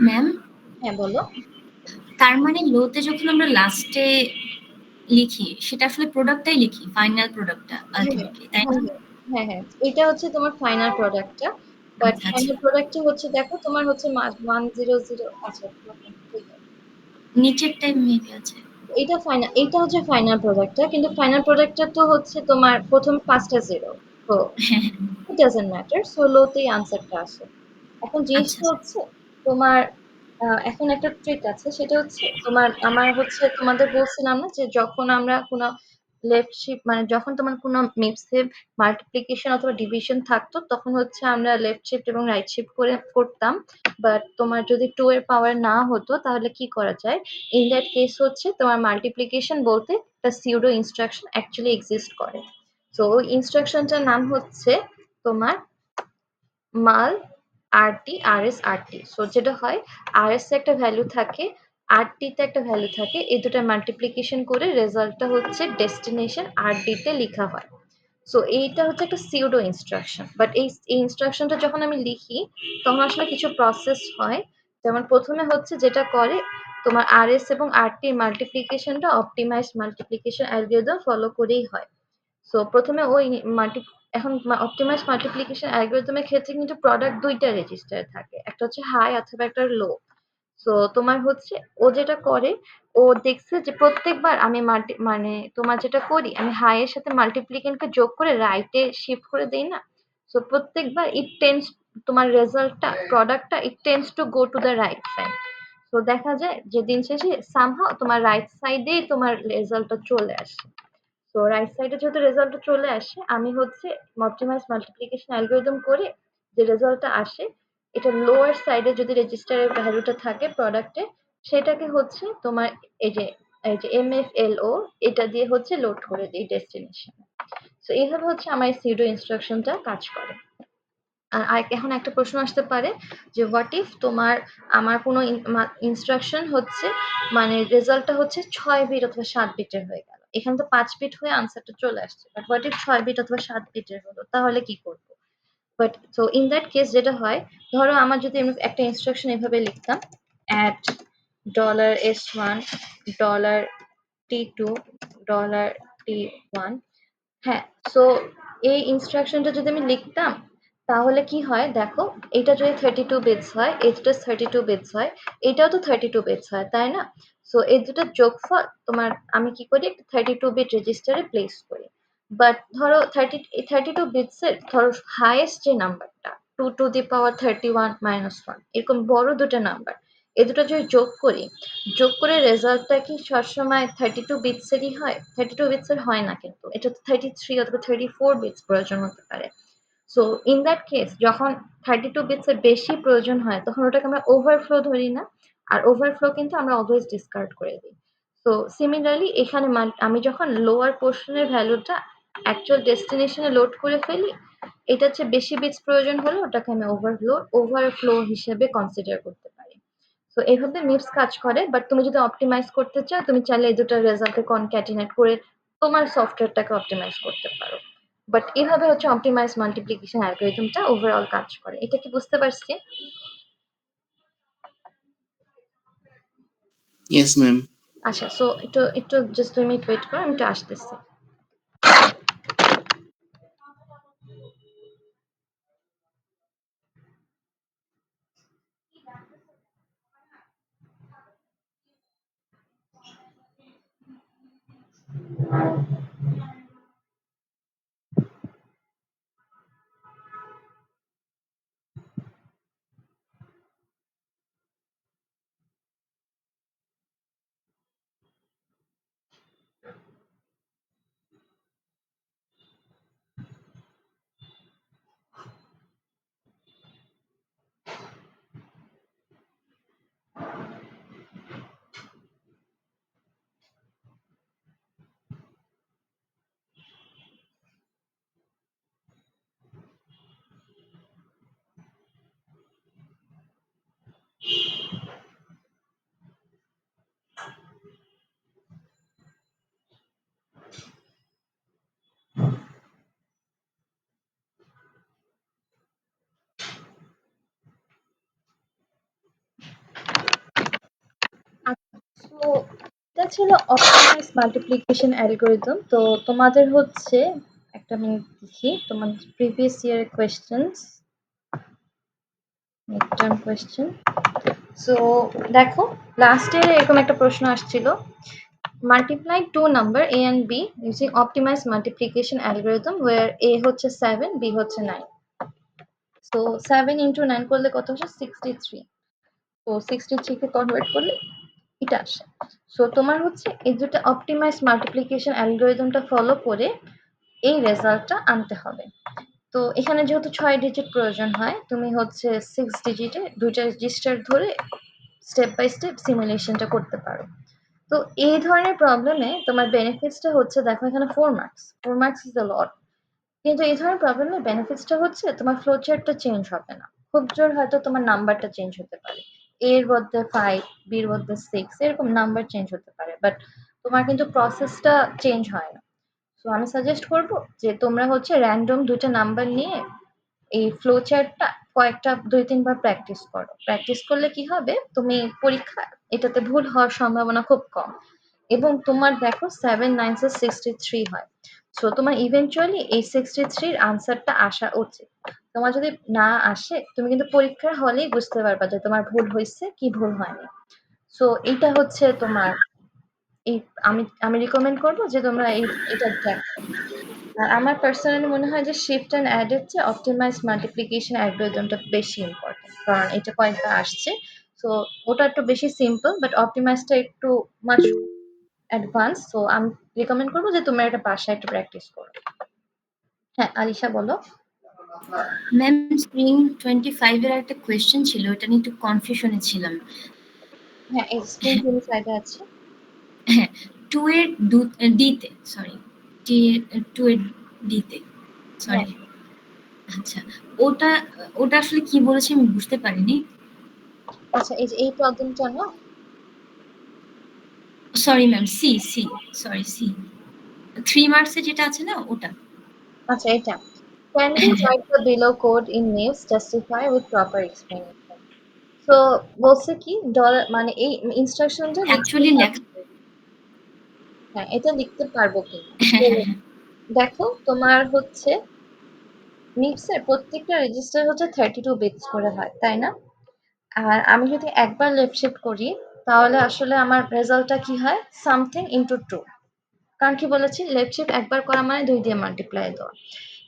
ম্যাম হ্যাঁ, বলো। তার মানে লোতে যখন আমরা লাস্টে লিখি সেটা আসলে প্রোডাক্টটাই লিখি, ফাইনাল প্রোডাক্টটা হ্যাঁ আলটিমেটলি, তাই হ্যাঁ না? হ্যাঁ হ্যাঁ হ্যাঁ, এটা হচ্ছে তোমার ফাইনাল প্রোডাক্টটা। বাট আচ্ছা আচ্ছা, ফাইনাল প্রোডাক্টটা হচ্ছে দেখো তোমার হচ্ছে 100। আচ্ছা, ঠিক আছে। নিচেরটাই মেবি আছে। এটা ফাইনাল, এটা হচ্ছে ফাইনাল প্রোডাক্টটা, কিন্তু ফাইনাল প্রোডাক্টটা তো হচ্ছে তোমার প্রথম 5টা জিরো। তো হ্যাঁ হ্যাঁ, ইট ডাজন্ট ম্যাটার, সো লোতেই আনসারটা আসে। এখন আচ্ছা জিনিসটা আচ্ছা। হচ্ছে তোমার এখন একটা ট্রিক আছে, সেটা হচ্ছে তোমার আমার হচ্ছে তোমাদের বলছিলাম না যে যখন আমরা কোনো লেফট শিফট মানে যখন তোমার কোনো মিপসে মাল্টিপ্লিকেশন অথবা ডিভিশন থাকতো তখন হচ্ছে আমরা লেফট শিফট এবং রাইট শিফট করে করতাম। বাট তোমার যদি 2 এর পাওয়ার না হতো তাহলে কি করা যায়? ইন দ্যাট কেস হচ্ছে তোমার মাল্টিপ্লিকেশন বলতে একটা সিউডো ইনস্ট্রাকশন অ্যাকচুয়ালি এক্সিস্ট করে। তো ওই ইনস্ট্রাকশনটার নাম হচ্ছে তোমার মাল আরটি আরএস আরটি। সো যেটা হয় আরএস এ একটা ভ্যালু থাকে, আরটি তে একটা ভ্যালু থাকে, এই দুটো মাল্টিপ্লিকেশন করে রেজাল্টটা হচ্ছে ডেস্টিনেশন আরডি তে লেখা হয়। সো এইটা হচ্ছে একটা সিউডো ইনস্ট্রাকশন। বাট এই ইনস্ট্রাকশনটা যখন আমি লিখি তখন আসলে কিছু প্রসেস হয়। যেমন প্রথমে হচ্ছে যেটা করে তোমার আরএস এবং আরটি মাল্টিপ্লিকেশনটা অপটিমাইজ মাল্টিপ্লিকেশন অ্যালগরিদম ফলো করেই হয়। সো প্রথমে ওই মাল্টি এখন অপটিমাইজ মাল্টিপ্লিকেশন অ্যালগরিদমের ক্ষেত্রে কিন্তু প্রোডাক্ট দুইটা রেজিস্টার থাকে, একটা হচ্ছে হাই অথবা একটা লো। সো তোমার হচ্ছে ও যেটা করে ও দেখছে যে প্রত্যেকবার আমি মানে তোমার যেটা করি আমি হাই এর সাথে মাল্টিপ্লিকেন্টকে যোগ করে রাইটে শিফট করে দেই না। সো প্রত্যেকবার ইট টেন্ডস তোমার রেজাল্টটা প্রোডাক্টটা it tends to go to the right side. তো দেখা যায় যে দিন শেষে সামহাও তোমার রাইট সাইডেই তোমার রেজাল্টটা চলে আসে। তো রাইট সাইডে যেহেতু রেজাল্টটা চলে আসে আমি হচ্ছে অপটিমাইজ মাল্টিপ্লিকেশন অ্যালগরিদম করে যে রেজাল্টটা আসে এটা লোয়ার সাইডে যদি রেজিস্টারের ভ্যালুটা থাকে প্রোডাক্টে সেটাকে হচ্ছে তোমার এই যে এমএফএলও এটা দিয়ে হচ্ছে লোড করে দিই ডেস্টিনেশন। তো এইভাবে হচ্ছে আমার এই সিউডো ইনস্ট্রাকশনটা কাজ করে। আর এখন একটা প্রশ্ন আসতে পারে যে হোয়াট ইফ তোমার আমার কোনো ইনস্ট্রাকশন হচ্ছে মানে রেজাল্টটা হচ্ছে 6 বিট অথবা 7 বিটের হয়ে গেল, এখানে তো 5 বিট হয়ে আনসারটা চলে আসছে, বাট হোয়াট ইফ 6 বিট অথবা 7 বিটের হলো তাহলে কি করব? But so in that case যেটা হয় ধরো আমার যদি আমি একটা ইনস্ট্রাকশন এভাবে লিখতাম অ্যাট $s1 $t2 $t1। হ্যাঁ, সো এই ইনস্ট্রাকশনটা যদি আমি লিখতাম তাহলে কি হয় দেখো, এটা যদি 32 বিটস হয় এটা 32 বিটস হয়, এটাও তো 32 বিটস হয় তাই না? সো এই দুটো যোগফল তোমার আমি কি করি একটা 32 বিট রেজিস্টারে প্লেস করি। বাট ধরো 32 বিটস এর ধরো হাইয়েস্ট যে নাম্বারটা 2 টু দি পাওয়ার 31 মাইনাস 1 এরকম বড় দুটো নাম্বার এই দুটো যদি যোগ করে রেজাল্টটা কি সবসময় 32 বিটসেরই হয়? 32 বিটসের হয় না, কিন্তু এটা তো 33 অথবা 34 বিটস প্রয়োজন হতে পারে। সো ইন দ্যাট কেস যখন 32 বিটসের বেশি প্রয়োজন হয় তখন ওটাকে আমরা ওভারফ্লো ধরি না, আর ওভারফ্লো কিন্তু আমরা অলওয়েজ ডিসকার্ড করে দিই। তো সিমিলারলি এখানে আমি যখন লোয়ার পোর্শনের ভ্যালুটা অ্যাকচুয়াল ডেস্টিনেশনে লোড করে ফেলি এটার চেয়ে বেশি বিটস প্রয়োজন হলে ওটাকে আমি ওভারফ্লো হিসেবে কনসিডার করতে পারি। তো এভাবে মিপস কাজ করে, বাট তুমি যদি অপটিমাইজ করতে চাও তুমি চাইলে এই দুটো রেজাল্টকে কনক্যাটিনেট করে তোমার সফটওয়্যারটাকে অপটিমাইজ করতে পারো। বাট এভাবে হচ্ছে অপটিমাইজ মাল্টিপ্লিকেশন অ্যালগরিদমটা ওভারঅল কাজ করে। এটা কি বুঝতে পারছি? Yes ma'am. আচ্ছা, সো একটু জাস্ট 2 মিনিট ওয়েট করো, আমি একটু আসতেছি। তো এটা ছিল অপটিমাইজ মাল্টিপ্লিকেশন অ্যালগরিদম। তো তোমাদের হচ্ছে একটা মিনিট দেখি তোমার previous year questions mid term question. So দেখো লাস্ট ইয়ারে এরকম একটা প্রশ্ন আসছিল, multiply two number a and b using optimized multiplication algorithm where a হচ্ছে 7 b হচ্ছে 9। so 7 into 9 করলে কত হচ্ছে 63। তো 63 কে কনভার্ট করলে এটা আসে। সো তোমার হচ্ছে এই দুটো অপটিমাইজ মাল্টিপ্লিকেশন অ্যালগরিদমটা ফলো করে এই রেজাল্টটা আনতে হবে। তো এখানে যেহেতু 6 ডিজিট প্রয়োজন হয়, তুমি হচ্ছে 6 ডিজিটে দুইটা রেজিস্টার ধরে স্টেপ বাই স্টেপ সিমুলেশনটা করতে পারো। তো এই ধরনের প্রবলেমে তোমার বেনিফিটসটা হচ্ছে, দেখো এখানে 4 মার্কস ইজ আ লট। কিন্তু এই ধরনের প্রবলেমের বেনিফিটসটা হচ্ছে তোমার ফ্লো চার্টটা চেঞ্জ হবে না, খুব জোর হয়তো তোমার নাম্বারটা চেঞ্জ হতে পারে, এর বদলে 5, বির বদলে 6, এরকম নাম্বার চেঞ্জ হতে পারে, বাট তোমার কিন্তু প্রসেসটা চেঞ্জ হয় না। সো আমি সাজেস্ট করবো যে তোমরা হচ্ছে র্যান্ডম দুইটা নাম্বার নিয়ে এই ফ্লো চার্টটা কয়েকটা 2-3 বার প্র্যাকটিস করো। প্র্যাকটিস করলে কি হবে, তুমি পরীক্ষা এটাতে ভুল হওয়ার সম্ভাবনা খুব কম। এবং তোমার দেখো 7 9 63 হয়। সো তোমার ইভেনচুয়ালি এই 63 এর আনসারটা আসা উচিত। তোমার যদি না আসে, তুমি কিন্তু পরীক্ষার হলেই বুঝতে পারবা যে তোমার ভুল হয়েছে কি ভুল হয়নি। সো এইটা হচ্ছে তোমার এই আমি আমি রিকমেন্ড করবো যে তোমরা এটা দেখো। আর আমার পার্সোনালি মনে হয় যে শিফট অ্যান্ড অ্যাড এর চেয়ে অপটিমাইজ মাল্টিপ্লিকেশন অ্যালগরিদমটা বেশি ইম্পর্টেন্ট, কারণ এটা কয়েকবার আসছে। সো ওটা একটু বেশি সিম্পল, বাট অপটিমাইজটা একটু মাচ অ্যাডভান্স। সো আমি রিকমেন্ড করবো যে তোমরা এটা বাসায় একটু প্র্যাকটিস করো। হ্যাঁ, আলিশা বলো। ম্যাম স্ক্রিন 25 এর একটা কোয়েশ্চেন ছিল, এটা নিয়ে একটু কনফিউশনে ছিলাম। হ্যাঁ, এই স্ক্রিন টিভি সাইডে আছে। হ্যাঁ, 2 এর ডিতে, সরি, 2 এর ডিতে, সরি। আচ্ছা, ওটা ওটা আসলে কি বলেছে আমি বুঝতে পারিনি। আচ্ছা, এই যে এই প্রবলেমটা না, sorry ma'am, C, sorry, C 3 marks এ যেটা আছে না ওটা। আচ্ছা এটা can we write the below code in names justify with proper explanation? So বলছে কি ডলার মানে এই ইনস্ট্রাকশনটা লিখতে অ্যাকচুয়ালি পারবো। হ্যাঁ, এটা লিখতে পারবো কিনা। তো দেখো তোমার হচ্ছে মিপসের প্রত্যেকটা রেজিস্টার হচ্ছে 32 বিটস করে হয়, তাই না? আর আমি যদি একবার লেফট শিফট করি, তাহলে আসলে আমার রেজাল্টটা কি হয়, সামথিং ইনটু 2। কারণ কি বলেছি, লেফট শিফট একবার করা মানে 2 দিয়ে মাল্টিপ্লাই দেওয়া।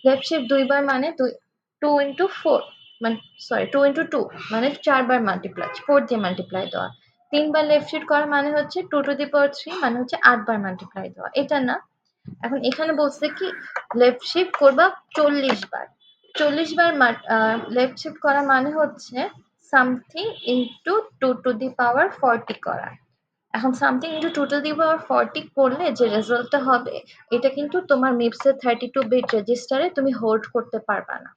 লেফট শিফট 2 বার মানে 2 ইনটু 4, মানে সরি 2 ইনটু 2 মানে 4 বার মাল্টিপ্লাই, 4 দিয়ে মাল্টিপ্লাই দেওয়া। 3 বার লেফট শিফট করা মানে হচ্ছে 2 টু দি পাওয়ার 3 মানে হচ্ছে 8 বার মাল্টিপ্লাই দেওয়া, এটা না। এখন এখানে বলছে কি লেফট শিফট করবা 40 বার। 40 বার লেফট শিফট করা মানে হচ্ছে সামথিং ইনটু 2 টু দি পাওয়ার 40 করা। এখন সামথিং ইনটু 2 টু দি পাওয়ার 40 করলে যে রেজাল্টটা হবে, এটা কিন্তু তোমার মিপসের 32 বিট রেজিস্টারে তুমি হোল্ড করতে পারবা না।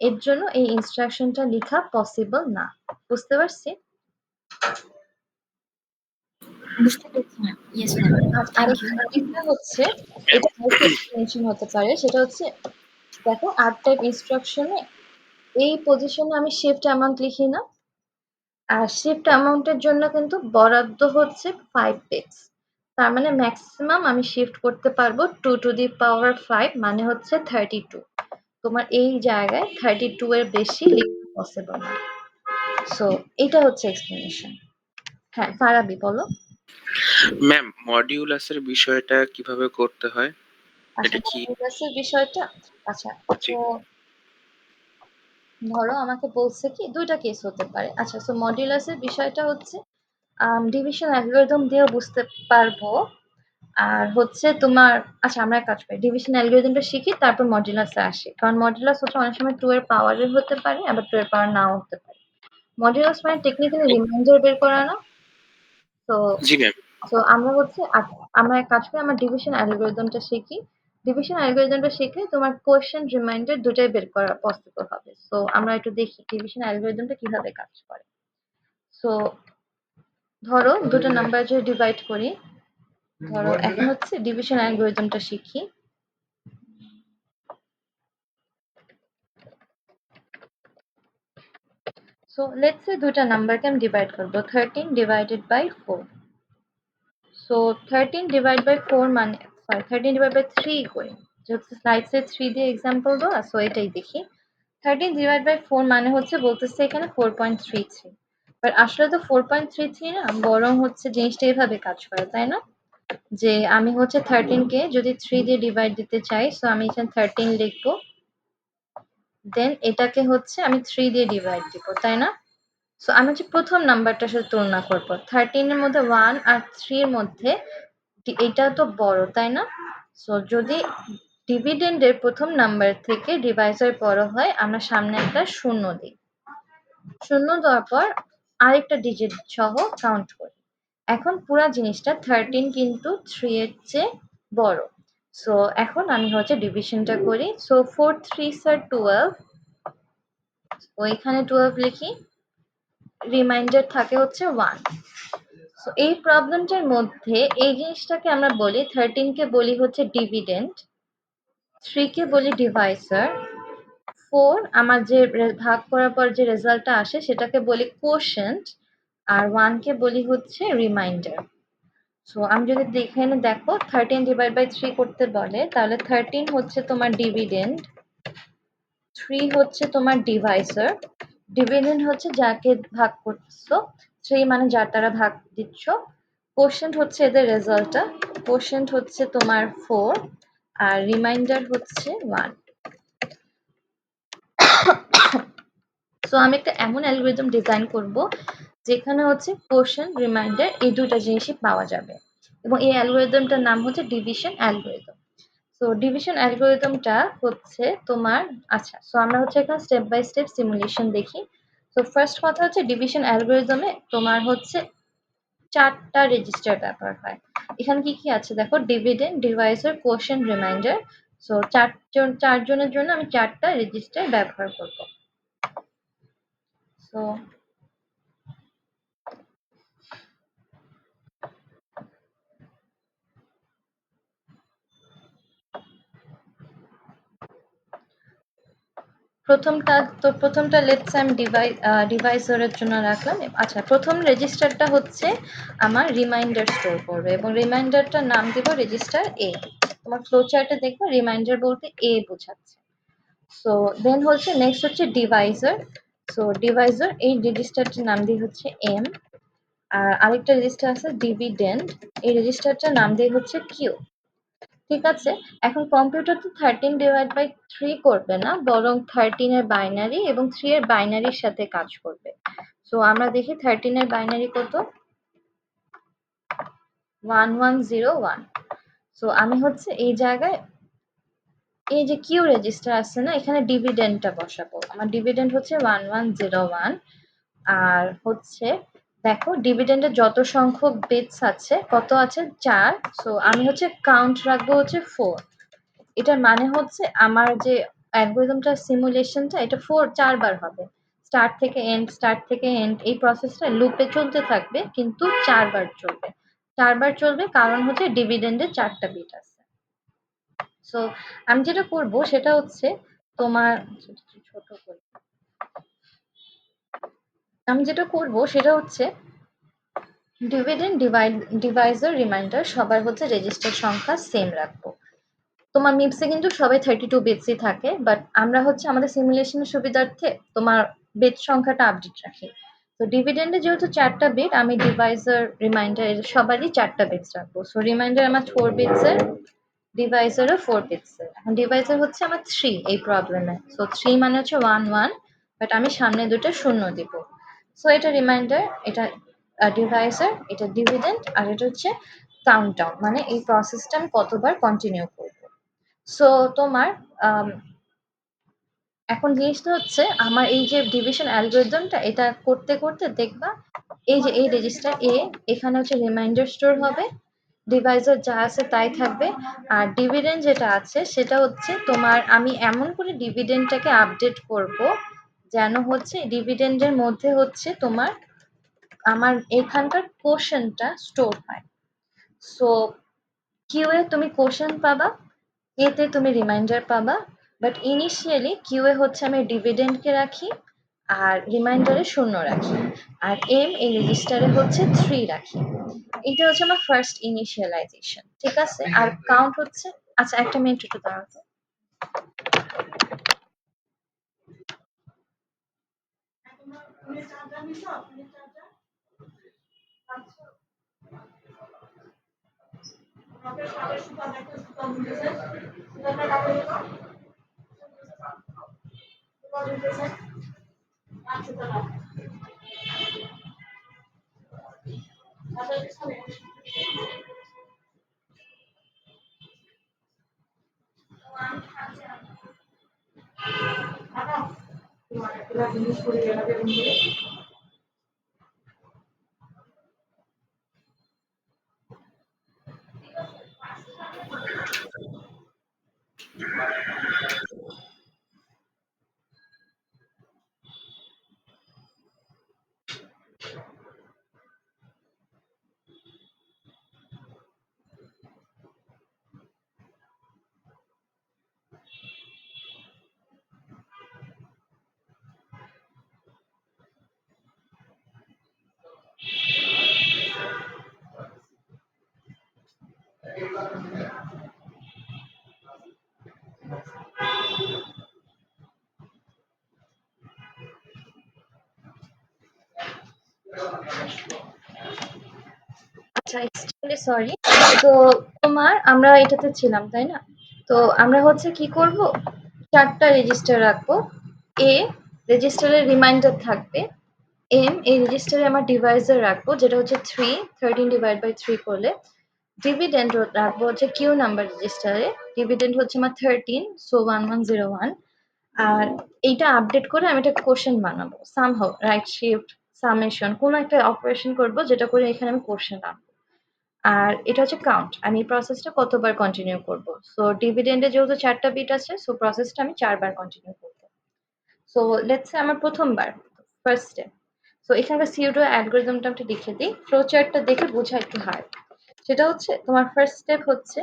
এর জন্য এই ইনস্ট্রাকশনটা লেখা পসিবল না। বুঝতে পারছি? বুঝতে পেরেছি ma'am. Yes ma'am, thank you. আরেকটা হচ্ছে, এটা আরেকটা এক্সপ্লেনেশন হতে পারে, সেটা হচ্ছে দেখো আর্ট টাইপ ইনস্ট্রাকশনে এই পজিশনে আমি শিফট অ্যামাউন্ট লিখি না, আর শিফট অ্যামাউন্টের জন্য কিন্তু বরাদ্দ হচ্ছে 5 বিটস। তার মানে ম্যাক্সিমাম আমি শিফট করতে পারবো 2 টু দি পাওয়ার 5 মানে হচ্ছে 32। তোমার এই জায়গায় 32 এর বেশি লেখা পসিবল না। সো এটা হচ্ছে এক্সপ্লেনেশন। হ্যাঁ, ফারাবি বলো। ম্যাম মডিউলাসের বিষয়টা কিভাবে করতে হয়? আচ্ছা, এটা কি? মডুলাসের বিষয়টা, আচ্ছা জি। তো ধরো আমাকে বলছে কি দুইটা কেস হতে পারে। আচ্ছা, সো মডুলাসের বিষয়টা হচ্ছে ডিভিশন অ্যালগরিদম দিয়েও বুঝতে পারবো। আর হচ্ছে তোমার, আচ্ছা আমরা এক কাজ করি, ডিভিশন অ্যালগরিদমটা শিখি তারপর মডুলাসে আসি, কারণ মডুলাস হচ্ছে অনেক সময় 2 এর পাওয়ারের হতে পারে, আবার 2 এর পাওয়ার নাও হতে পারে। মডুলাস মানে টেকনিক্যালি রিমাইন্ডার বের করা না। তো জি ম্যাম। তো আমরা হচ্ছে আমরা এক কাজ করি, আমরা ডিভিশন অ্যালগরিদমটা শিখি। ডিভিশন অ্যালগরিদমটা শিখলে তোমার কোয়েশ্চেন রিমাইন্ডার দুটাই বের করা পসিবল হবে। সো আমরা একটু দেখি ডিভিশন অ্যালগরিদমটা কিভাবে কাজ করে। সো ধরো দুটো নাম্বার যদি ডিভাইড করি, ধরো এখন হচ্ছে ডিভিশন অ্যালগরিদমটা শিখি। সো লেটস সে দুটো নাম্বারকে আমি ডিভাইড করব, 13 divided by 4। So 13 divide by 4 মানে, সরি 13 ডিভাইড বাই 3 করি, যেহেতু স্লাইডসে 3 দিয়ে এক্সাম্পল দেওয়া, সো এটাই দেখি। 13 ডিভাইড বাই 4 মানে হচ্ছে বলতেছে এখানে 4.33, বাট আসলে তো 4.33 না, বরং হচ্ছে জিনিসটা এভাবে কাজ করে, তাই না? যে আমি হচ্ছে 13 কে যদি 3 দিয়ে ডিভাইড দিতে চাই, সো আমি এখানে 13 লিখবো, দেন এটাকে হচ্ছে আমি 3 দিয়ে ডিভাইড দিব, তাই না? সো আমি হচ্ছে প্রথম নাম্বারটার সাথে তুলনা করব। 13 এর মধ্যে 1 আর 3 এর মধ্যে এটা তো বড়, তাই না? সো যদি ডিভিডেন্ডের প্রথম নাম্বার থেকে ডিভাইজার বড় হয়, আমরা সামনে একটা শূন্য দিই। শূন্য দেওয়ার পর আরেকটা ডিজিট সহ কাউন্ট করি। এখন পুরা জিনিসটা 13 কিন্তু 3 এর চেয়ে বড়। সো এখন আমি হচ্ছে ডিভিশনটা করি। সো 4 3 স্যার 12, ওইখানে 12 লিখি, রিমাইন্ডার থাকে হচ্ছে 1। সো এই প্রবলেমটার মধ্যে এই জিনিসটাকে আমরা বলি, 13 কে বলি হচ্ছে ডিভিডেন্ড, 3 কে বলি ডিভাইসার, 4 আমার যে ভাগ করার পর যে রেজাল্টটা আসে সেটাকে বলি কোশেন্ট, আর 1 কে বলি হচ্ছে রিমাইন্ডার। সো আমি যদি এখানে দেখো 13 ডিভাইড বাই 3 করতে বলে, তাহলে 13 হচ্ছে তোমার ডিভিডেন্ড, 3 হচ্ছে তোমার ডিভাইসার, ডিভিডেন্ড হচ্ছে যাকে ভাগ করছো, 3 মানে যার দ্বারা ভাগ দিচ্ছ, কোশেন্ট হচ্ছে এদের রেজাল্টটা, কোশেন্ট হচ্ছে তোমার 4, আর রিমাইন্ডার হচ্ছে 1। সো আমি একটা এমন অ্যালগরিদম ডিজাইন করব যেখানে হচ্ছে কোশেন্ট রিমাইন্ডার এই দুটো জিনিসই পাওয়া যাবে, এবং এই অ্যালগরিদমটার নাম হচ্ছে ডিভিশন অ্যালগরিদম। সো ডিভিশন অ্যালগরিদমটা হচ্ছে তোমার, আচ্ছা সো আমরা হচ্ছে এখানে স্টেপ বাই স্টেপ সিমুলেশন দেখি। তো ফার্স্ট কথা হচ্ছে ডিভিশন অ্যালগরিদমে তোমার হচ্ছে 4টা রেজিস্টার ব্যবহার হয়। এখানে কি কি আছে দেখো, dividend, Deviser, quotient, reminder. So চারজনের জন্য আমি 4টা রেজিস্টার ব্যবহার করব। সো প্রথমটা লেটস আমি ডিভাইসরের জন্য রাখলাম। আচ্ছা, প্রথম রেজিস্টারটা হচ্ছে আমার রিমাইন্ডার স্টোর করবে, এবং রিমাইন্ডারটার নাম দিব রেজিস্টার এ। তোমার ফ্লো চার্টে দেখো রিমাইন্ডার বলতে এ বোঝাচ্ছে। সো দেন হচ্ছে নেক্সট হচ্ছে ডিভাইজার। সো ডিভাইজার এই রেজিস্টারটার নাম দিয়ে হচ্ছে এম। আর আরেকটা রেজিস্টার আছে ডিভিডেন্ড, এই রেজিস্টারটার নাম দিয়ে হচ্ছে কিউ। ঠিক আছে, এখন কম্পিউটার তো 13 ডিভাইড বাই 3 করবে না, বরং 13 এর বাইনারি এবং 3 এর বাইনারির সাথে কাজ করবে। সো আমরা দেখি 13 এর বাইনারি কত, 1101। সো আমি হচ্ছে এই জায়গায় এই যে কিউ রেজিস্টার আছে না, এখানে ডিভিডেন্ডটা বসাবো। আমার ডিভিডেন্ড হচ্ছে 1101, আর হচ্ছে দেখো ডিভিডেন্ডের যত সংখ্যক বিটস আছে, কত আছে 4। সো আমি হচ্ছে কাউন্ট রাখবো হচ্ছে 4। এটার মানে হচ্ছে আমার যে অ্যালগরিদমটা সিমুলেশনটা এটা 4 বার হবে। স্টার্ট থেকে এন্ড, স্টার্ট থেকে এন্ড, এই প্রসেসটা লুপে চলতে থাকবে, কিন্তু 4 বার চলবে। 4 বার চলবে কারণ হচ্ছে ডিভিডেন্ডে 4টা বিট আছে। সো আমি যেটা করব সেটা হচ্ছে তোমার ছোট করে, আমি যেটা করব সেটা হচ্ছে ডিভিডেন্ড, ডিভাইজার, রিমাইন্ডার সবার হচ্ছে রেজিস্টার সংখ্যা সেম রাখবো। তোমার মিপসে কিন্তু সবাই 32 বিটসই থাকে, বাট আমরা হচ্ছে আমাদের সিমুলেশনের সুবিধার্থে তোমার বিট সংখ্যাটা আপডেট রাখি। তো ডিভিডেন্ডে যেহেতু 4টা বিট, আমি ডিভাইজার, রিমাইন্ডার এর সবারই 4টা বিটস রাখবো। সো রিমাইন্ডার আমার 4 বিটসের, ডিভাইজারও 4 বিটসের। এখন ডিভাইজার হচ্ছে আমার 3 এই প্রবলেমে। সো 3 মানে হচ্ছে 1 1, বাট আমি সামনে দুটো শূন্য দিব। সো এটা রিমাইন্ডার, এটা ডিভাইজার, এটা ডিভিডেন্ড, আর এটা হচ্ছে কাউন্টডাউন, মানে এই প্রসেসটা আমি কতবার কন্টিনিউ করব। সো তোমার এখন জিনিসটা হচ্ছে আমার এই যে ডিভিশন অ্যালগরিদমটা এটা করতে করতে দেখবা এই যে এই রেজিস্টার এ, এখানে হচ্ছে রিমাইন্ডার স্টোর হবে, ডিভাইজার যা আছে তাই থাকবে, আর ডিভিডেন্ড যেটা আছে সেটা হচ্ছে তোমার আমি এমন করে ডিভিডেন্ডটাকে আপডেট করব যেন হচ্ছে ডিভিডেন্ডের মধ্যে হচ্ছে তোমার আমার এখানকার কোশেন্টটা স্টোর হয়। সো কিউ এ তুমি কোশেন্ট পাবা, এতে তুমি রিমাইন্ডার পাবা, বাট ইনিশিয়ালি কিউ এ হচ্ছে আমি ডিভিডেন্ডকে রাখি, আর রিমাইন্ডারে 0 রাখি, আর এম এই রেজিস্টারে হচ্ছে 3 রাখি। এটা হচ্ছে আমার ফার্স্ট ইনিশিয়ালাইজেশন, ঠিক আছে? আর কাউন্ট হচ্ছে, আচ্ছা একটা মিনিট একটু দাঁড়াও তো। আচ্ছা, এক্সট্রিমলি সরি। তো আমরা এটাতে ছিলাম, তাই না? তো আমরা হচ্ছে কি করব, 4টা রেজিস্টার রাখবো। এ রেজিস্টারের রিমাইন্ডার থাকবে। এম এই রেজিস্টারে আমার ডিভাইজার রাখবো, যেটা হচ্ছে 3, 13 ডিভাইড বাই 3 করলে। ডিভিডেন্ড রাখবো হচ্ছে কিউ নাম্বার রেজিস্টারে। ডিভিডেন্ড হচ্ছে আমার 13, সো 1101। আর এইটা আপডেট করে আমি একটা কোশ্চেন বানাবো, সামহাউ রাইট শিফট সামেশন কোনো একটা অপারেশন করব, যেটা করে এখানে আমি কোশ্চেন আনবো। আর এটা হচ্ছে কাউন্ট, আমি এই প্রসেসটা কতবার কন্টিনিউ করব। সো ডিভিডেন্ডে যেহেতু 4টা বিট আছে, সো প্রসেসটা আমি 4বার কন্টিনিউ করব। সো লেটস সে আমার প্রথমবার, ফার্স্ট স্টেপ। সো এখানকার সিউডো অ্যালগরিদমটা আমি লিখে দিই, ফ্লো চার্টটা দেখে বোঝা একটু হার্ড। সেটা হচ্ছে তোমার ফার্স্ট স্টেপ হচ্ছে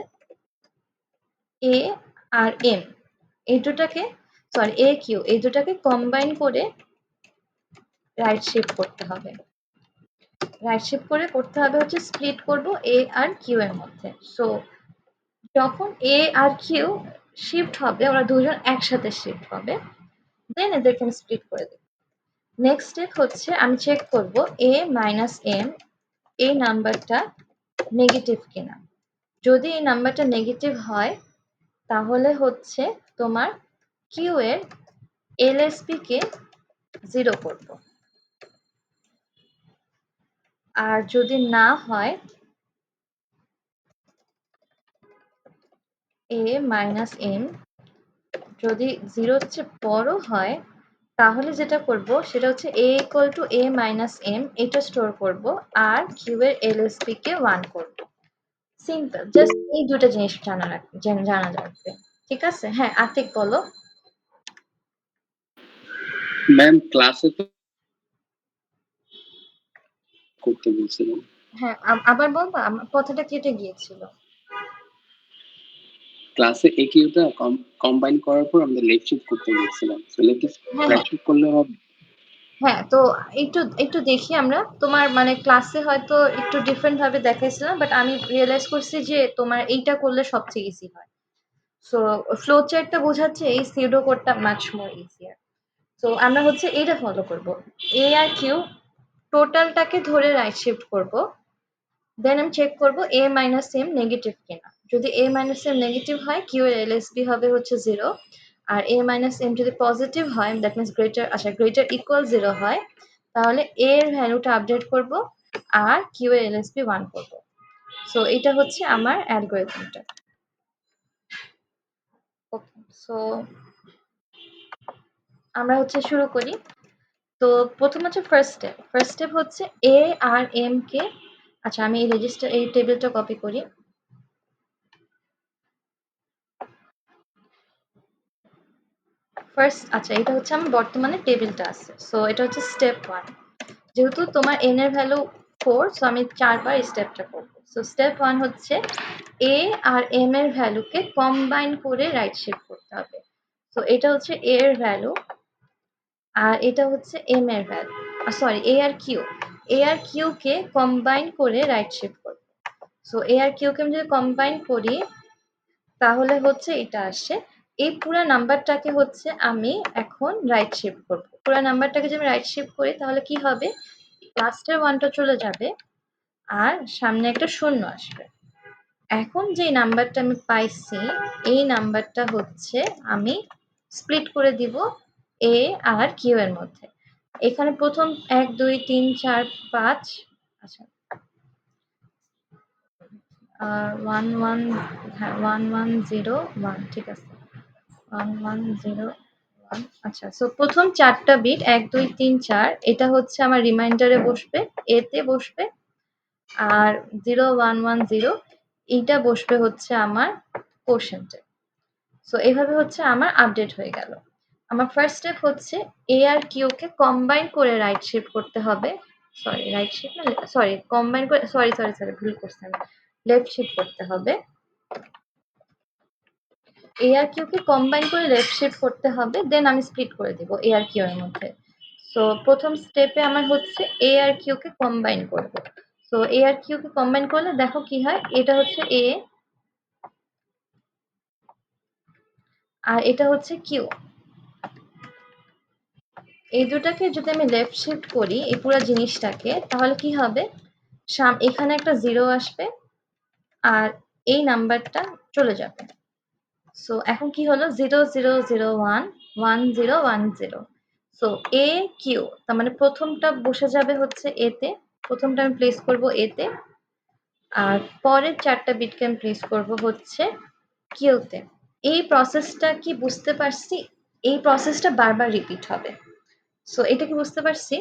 এ আর এম এই দুটাকে, সরি এ কিউ এই দুটাকে কম্বাইন করে রাইট শিফট করতে হবে। রাইট শিফট করে করতে হবে হচ্ছে স্প্লিট করব এ আর কিউ এর মধ্যে। সো যখন এ আর কিউ শিফট হবে, ওরা দুজন একসাথে শিফট হবে, দেন এদেরকে আমি স্প্লিট করে দেব। নেক্সট স্টেপ হচ্ছে আমি চেক করব এ মাইনাস এম এই নাম্বারটা নেগেটিভ কিনা। যদি এই নাম্বারটা নেগেটিভ হয়, তাহলে হচ্ছে তোমার কিউ এর এলএসপি কে 0 করব। আর যদি না হয়, এ মাইনাস এম যদি 0 হচ্ছে বড় হয়, তাহলে যেটা করব সেটা হচ্ছে a equal to a minus M এটা স্টোর করব, আর কিউ এর এলএসপি কে 1 করব। সিম্পল, জাস্ট এই দুটো জিনিস জানা যাবে। ঠিক আছে? হ্যাঁ, আতিক বলো। ম্যাম ক্লাসে তো করতে বলছিলাম। হ্যাঁ, আবার বলবা, আমার কথাটা কেটে গিয়েছিল। ক্লাসে এ কিউটা কম্বাইন করার পর আমরা লেফট শিফট করতে বলছিলাম। সো লেফট হ্যাঁ শিফট করলে হবে। হ্যাঁ, তো একটু একটু দেখি আমরা তোমার মানে ক্লাসে হয়তো একটু ডিফারেন্ট ভাবে দেখাইছিলাম, বাট আমি রিয়েলাইজ করছি যে তোমার এইটা করলে সবচেয়ে ইজি হয়। সো ফ্লো চার্টটা বোঝাচ্ছে এই সিউডো কোডটা মাচ মোর ইজিয়ার। সো আমরা হচ্ছে এইটা ফলো করব, এ আর কিউ টোটালটাকে ধরে রাইট শিফট করব। দেন আমি চেক করব এ মাইনাস এম নেগেটিভ কিনা। যদি এ মাইনাস এম নেগেটিভ হয়, কিউ এর এলএসবি হবে হচ্ছে 0। আর এ মাইনাস এম যদি পজিটিভ হয়, দ্যাট মিনস গ্রেটার ইকুয়াল 0 হয়, তাহলে এ এর ভ্যালুটা আপডেট করব আর কিউ এর এলএসবি 1 করব। সো এটা হচ্ছে আমার অ্যালগরিদমটা। ওকে, সো আমরা হচ্ছে শুরু করি। তো প্রথম হচ্ছে ফার্স্ট স্টেপ হচ্ছে এ আর এম কে, আচ্ছা আমি এই টেবিলটা কপি করি। ফার্স্ট, আচ্ছা এটা হচ্ছে আমার বর্তমানে টেবিলটা আছে। সো এটা হচ্ছে স্টেপ 1। যেহেতু তোমার n এর ভ্যালু 4, সো আমি 4বার স্টেপটা করব। সো স্টেপ 1 হচ্ছে a আর m এর ভ্যালুকে কম্বাইন করে রাইট শিফট করতে হবে। সো এটা হচ্ছে a এর ভ্যালু আর এটা হচ্ছে m এর ভ্যালু, সরি a আর কিউ কে কম্বাইন করে রাইট শিফট করব। সো a আর কিউ কে আমি যদি কম্বাইন করি, তাহলে হচ্ছে এটা আসে। এই পুরা নাম্বারটাকে হচ্ছে আমি এখন রাইট শিফট করব। পুরা নাম্বারটাকে যদি আমি রাইট শিফট করি, তাহলে কি হবে, লাস্টের 1টা চলে যাবে আর সামনে একটা শূন্য আসবে। এখন যে নাম্বারটা আমি পাইছি, এই নাম্বারটা হচ্ছে আমি স্প্লিট করে দিব এ আর কিউ এর মধ্যে। এখানে প্রথম 1 2 3 4 5, আচ্ছা আর 1101 ঠিক আছে 1101 আচ্ছা সো প্রথম 4টা বিট 1 2 3 4 এটা হচ্ছে আমার রিমাইন্ডারে বসবে এ তে বসবে আর 0110 এইটা বসবে হচ্ছে আমার কোশেন্টে সো এইভাবে হচ্ছে আমার আপডেট হয়ে গেল আমার ফার্স্ট স্টেপ হচ্ছে এ আর কিউ কে কম্বাইন করে রাইট শিফট করতে হবে সরি রাইট শিফট না সরি কম্বাইন করে সরি সরি সরি ভুল করছি আমি লেফট শিফট করতে হবে এ আর কিউ কে কম্বাইন করে লেফট শিফট করতে হবে দেন আমি স্প্লিট করে দিব এ আর কিউ এর মধ্যে সো প্রথম স্টেপে আমার হচ্ছে এ আর কিউ কে কম্বাইন করব সো এ আর কিউ কে কম্বাইন করলে দেখো কি হয় এটা হচ্ছে এ আর এটা হচ্ছে কিউ এই দুটাকে যদি আমি লেফট শিফট করি এই পুরো জিনিসটাকে তাহলে কি হবে এখানে একটা 0 আসবে আর এই নাম্বারটা চলে যাবে সো এখন কি হলো 0001 1010 সো এ কিউ তার মানে প্রথমটা বসে যাবে হচ্ছে এ তে প্রথমটা আমি প্লেস করব এ তে আর পরের 4টা বিটকে আমি প্লেস করব হচ্ছে কিউ তে এই প্রসেসটা কি বুঝতে পারছি এই প্রসেসটা বারবার রিপিট হবে সো এটা কি বুঝতে পারছি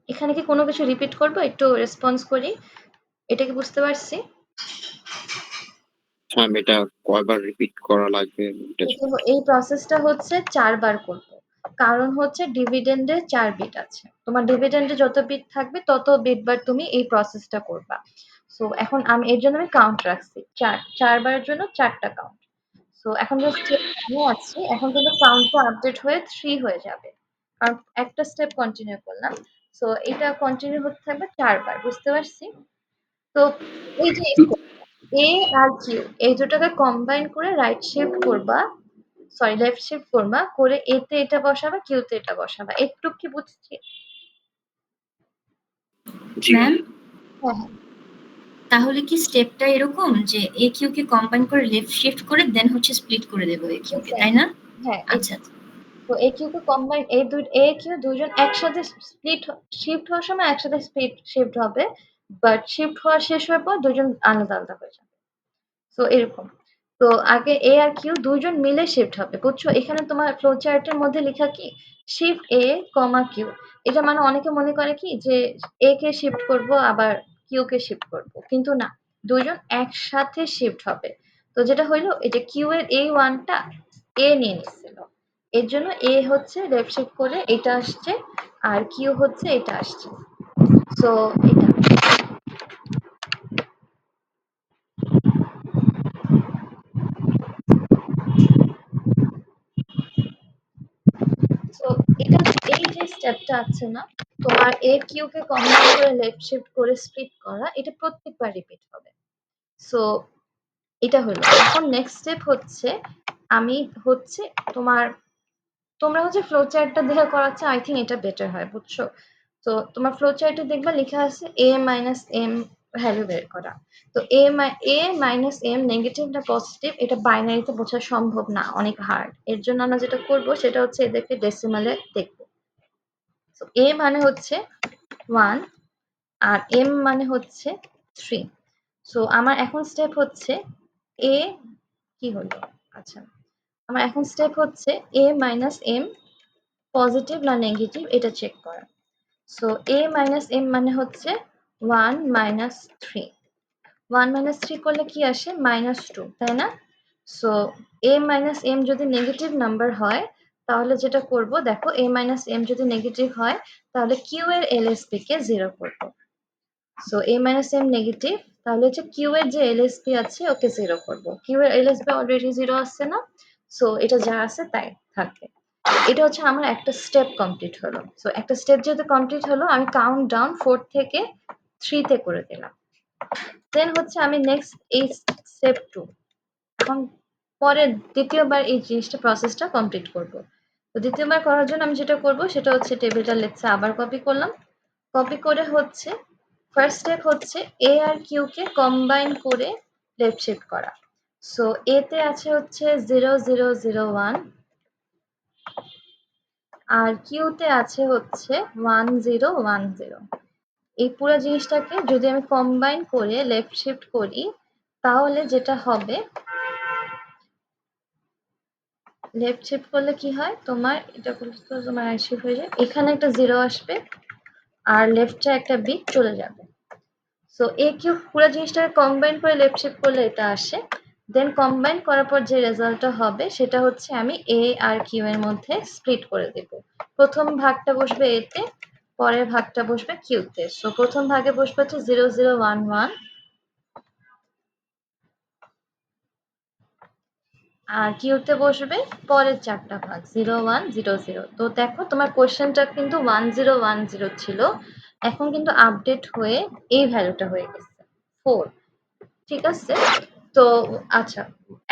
এখানে কি কোনো কিছু রিপিট করব একটু রেসপন্স করি এটা কি বুঝতে পারছি হ্যাঁ এটা কয়বার রিপিট করা লাগবে এই প্রসেসটা হচ্ছে 4 বার করব কারণ হচ্ছে ডিভিডেন্ডে 4 বিট আছে তোমার ডিভিডেন্ডে যত বিট থাকবে তত বিট বার তুমি এই প্রসেসটা করবা সো এখন আমি এর জন্য আমি কাউন্ট রাখছি 4 বারের জন্য 4টা কাউন্ট সো এখন যে স্টেপ আমি আছি এখন কিন্তু কাউন্টটা আপডেট হয়ে 3 হয়ে যাবে কারণ একটা স্টেপ কন্টিনিউ করলাম সো এটা কন্টিনিউ হতে থাকবে 4 বার বুঝতে পারছি তো এই যে এ আর কিউ এই দুটোকে কম্বাইন করে রাইট শিফট করবা সরি লেফট শিফট করবা করে এ তে এটা বসাবা কিউ তে এটা বসাবা একটু কি বুঝছি ম্যাম হ্যাঁ হ্যাঁ তাহলে কি স্টেপটা এরকম যে এ কিউ কে কম্বাইন করে লেফট শিফট করে দেন হচ্ছে স্প্লিট করে দেবো এ কিউ কে তাই না হ্যাঁ আচ্ছা তো এ কিউ কে কম্বাইন এ কিউ দুজন একসাথে স্প্লিট শিফট হওয়ার সময় একসাথে স্প্লিট শিফট হবে বাট শিফট হওয়া শেষ হওয়ার পর দুজন আলাদা আলাদা হয়ে যাবে তো এরকম তো আগে এ আর কিউ দুইজন মিলে শিফট হবে বুঝছো এখানে তোমার ফ্লো চার্টের মধ্যে লেখা কি শিফট এ কমা কিউ এটা মানে অনেকে মনে করে কি যে এ কে শিফট করব আবার কিউ কে শিফট করব কিন্তু না দুইজন একসাথে শিফট হবে তো যেটা হইলো এটা কিউ এর এই ওয়ানটা এ নিয়ে নিচ্ছিল এর জন্য এ হচ্ছে লেফট শিফট করে এটা আসছে আর কিউ হচ্ছে এটা আসছে সো এটা সো এটা এই যে স্টেপটা আছে না তোমার এ কিউ কে কম্বাইন করে লেফট শিফট করে স্প্লিট করা এটা প্রত্যেকবার রিপিট হবে সো এটা হলো এখন নেক্সট স্টেপ হচ্ছে আমি হচ্ছে তোমরা হচ্ছে ফ্লো চার্টটা দেখে করাচ্ছে আই থিঙ্ক এটা বেটার হয় বুঝছো তো তোমার ফ্লো চার্টে দেখবা লেখা আছে এ মাইনাস এম ভ্যালু বের করা তো এ মাইনাস এম নেগেটিভ না পজিটিভ এটা বাইনারিতে বোঝা সম্ভব না অনেক হার্ড এর জন্য আমরা যেটা করব সেটা হচ্ছে এদেরকে ডেসিমালে দেখবো তো এ মানে হচ্ছে 1 আর এম মানে হচ্ছে 3 সো আমার এখন স্টেপ হচ্ছে এ কি হলো আচ্ছা আমার এখন স্টেপ হচ্ছে এ মাইনাস এম পজিটিভ না নেগেটিভ এটা চেক করা সো এ মাইনাস এম মানে হচ্ছে 1 মাইনাস 3 1 মাইনাস 3 করলে কি আসে -2 তাই না সো এ মাইনাস এম যদি নেগেটিভ নাম্বার হয় তাহলে যেটা করব দেখো এ মাইনাস এম যদি নেগেটিভ হয় তাহলে কিউ এর এলএসপি কে 0 করব সো এ মাইনাস এম নেগেটিভ তাহলে হচ্ছে কিউ এর যে এলএসপি আছে ওকে 0 করব কিউ এর এলএসপি অলরেডি 0 আসছে না সো এটা যা আছে তাই থাকে এটা হচ্ছে আমার একটা স্টেপ কমপ্লিট হলো সো একটা স্টেপ যেহেতু কমপ্লিট হলো আমি কাউন্ট ডাউন 4 থেকে 3 তে করে দিলাম দেন হচ্ছে আমি নেক্সট এই স্টেপ 2 এখন পরে দ্বিতীয়বার এই জিনিসটা প্রসেসটা কমপ্লিট করব তো দ্বিতীয়বার করার জন্য আমি যেটা করব সেটা হচ্ছে টেবিলটা লেখছে আবার কপি করলাম কপি করে হচ্ছে ফার্স্ট স্টেপ হচ্ছে এ আর কিউ কে কম্বাইন করে লেফট শিফট করা সো এ তে আছে হচ্ছে 0001 আর কিউতে আছে হচ্ছে 1010। এই পুরো জিনিসটাকে যদি আমি কম্বাইন করে লেফট শিফট করি তাহলে যেটা হবে, লেফট শিফট করলে কি হয়, তোমার এটা করলে তো তোমার রাইট শিফট হয়ে যায়, এখানে একটা 0 আসবে আর লেফটে একটা বিট চলে যাবে। সো এ কিউ পুরো জিনিসটাকে কম্বাইন করে লেফট শিফট করলে এটা আসে। দেন কম্বাইন করার পর যে রেজাল্টটা হবে সেটা হচ্ছে আমি এ আর কিউ এর মধ্যে স্প্লিট করে দেব। প্রথম ভাগটা বসবে এতে, পরের ভাগটা বসবে কিউতে। সো প্রথম ভাগে বসবে হচ্ছে 0011 আর কিউতে বসবে পরের 4টা ভাগ 0100। তো দেখো তোমার কোশ্চেনটা কিন্তু 1010 ছিল, এখন কিন্তু আপডেট হয়ে এই ভ্যালুটা হয়ে গেছে 4। ঠিক আছে? তো আচ্ছা,